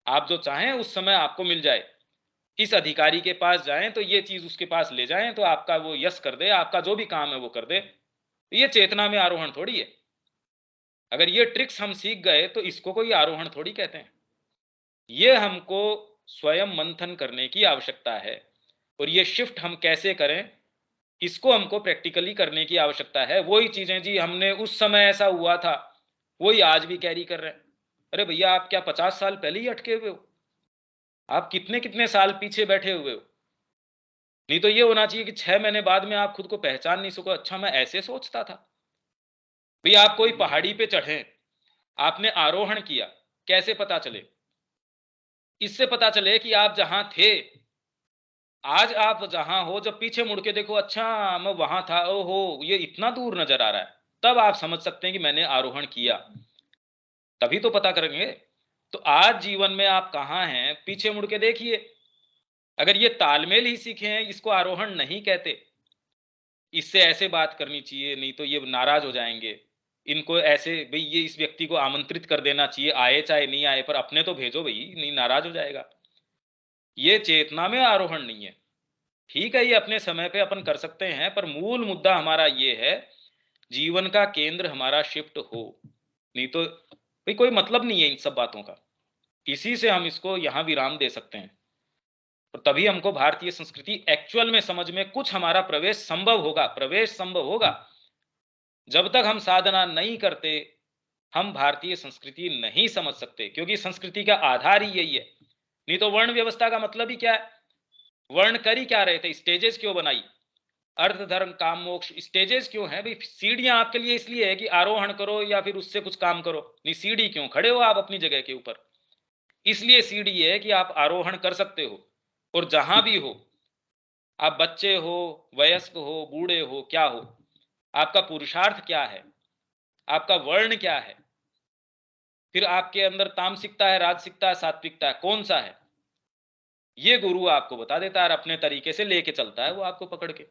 Speaker 3: आप जो चाहें उस समय आपको मिल जाए। इस अधिकारी के पास जाएं तो ये चीज उसके पास ले जाएं तो आपका वो यस कर दे, आपका जो भी काम है वो कर दे। ये चेतना में आरोहण थोड़ी है। अगर ये ट्रिक्स हम सीख गए तो इसको कोई आरोहण थोड़ी कहते हैं। ये हमको स्वयं मंथन करने की आवश्यकता है और ये शिफ्ट हम कैसे करें इसको हमको प्रैक्टिकली करने की आवश्यकता है। वही चीजें जी हमने उस समय ऐसा हुआ था वही आज भी कैरी कर रहे हैं। अरे भैया, आप क्या 50 साल पहले ही अटके हुए हो? आप कितने कितने साल पीछे बैठे हुए हो? नहीं तो ये होना चाहिए कि 6 महीने बाद में आप खुद को पहचान नहीं सको, अच्छा मैं ऐसे सोचता था। भैया, आप कोई पहाड़ी पे चढ़े, आपने आरोहण किया, कैसे पता चले? इससे पता चले कि आप जहां थे, आज आप जहां हो, जब पीछे मुड़ के देखो, अच्छा मैं वहां था, ओहो ये इतना दूर नजर आ रहा है, तब आप समझ सकते हैं कि मैंने आरोहण किया, तभी तो पता करेंगे। तो आज जीवन में आप कहां हैं, पीछे मुड़ के देखिए। अगर ये तालमेल ही सीखे हैं, इसको आरोहण नहीं कहते। इससे ऐसे बात करनी चाहिए, नहीं तो ये नाराज हो जाएंगे। इनको ऐसे, भाई ये इस व्यक्ति को आमंत्रित कर देना चाहिए, आए चाहे नहीं आए, पर अपने तो भेजो भाई, नहीं नाराज हो जाएगा। ये चेतना में आरोहण नहीं है। ठीक है, ये अपने समय पे अपन कर सकते हैं, पर मूल मुद्दा हमारा ये है, जीवन का केंद्र हमारा शिफ्ट हो। नहीं तो भाई कोई मतलब नहीं है इन सब बातों का। इसी से हम इसको यहां विराम दे सकते हैं। तो तभी हमको भारतीय संस्कृति एक्चुअल में समझ में कुछ हमारा प्रवेश संभव होगा। जब तक हम साधना नहीं करते, हम भारतीय संस्कृति नहीं समझ सकते, क्योंकि संस्कृति का आधार ही यही है। नहीं तो वर्ण व्यवस्था का मतलब ही क्या है? वर्ण कर ही क्या रहे थे? स्टेजेस क्यों बनाई? अर्थ धर्म काम मोक्ष स्टेजेस क्यों है भाई? सीढ़ियां आपके लिए इसलिए है कि आरोहण करो या फिर उससे कुछ काम करो। नहीं, सीढ़ी क्यों? खड़े हो आप अपनी जगह के ऊपर, इसलिए सीढ़ी है कि आप आरोहण कर सकते हो। और जहां भी हो, आप बच्चे हो, वयस्क हो, बूढ़े हो, क्या हो, आपका पुरुषार्थ क्या है, आपका वर्ण क्या है, फिर आपके अंदर तामसिकता है, राजसिकता है, सात्विकता है, कौन सा है, ये गुरु आपको बता देता है और अपने तरीके से लेके चलता है वो आपको पकड़ के।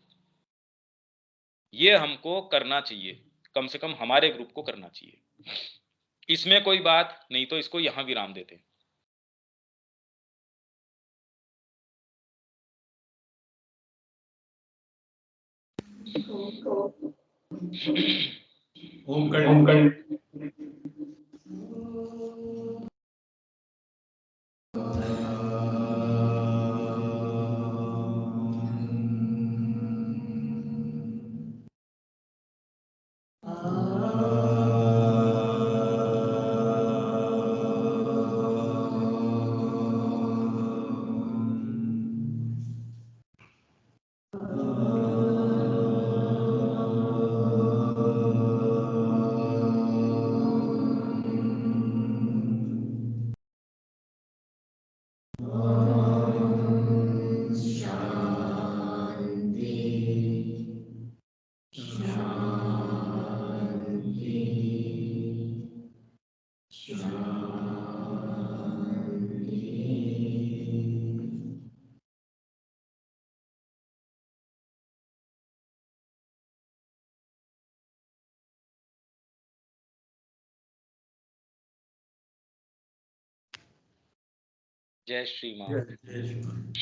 Speaker 3: ये हमको करना चाहिए, कम से कम हमारे ग्रुप को करना चाहिए। इसमें कोई बात नहीं तो इसको यहां विराम देते हैं।
Speaker 1: ओम कर्ण
Speaker 3: जय श्री मान।
Speaker 1: जय श्री राम।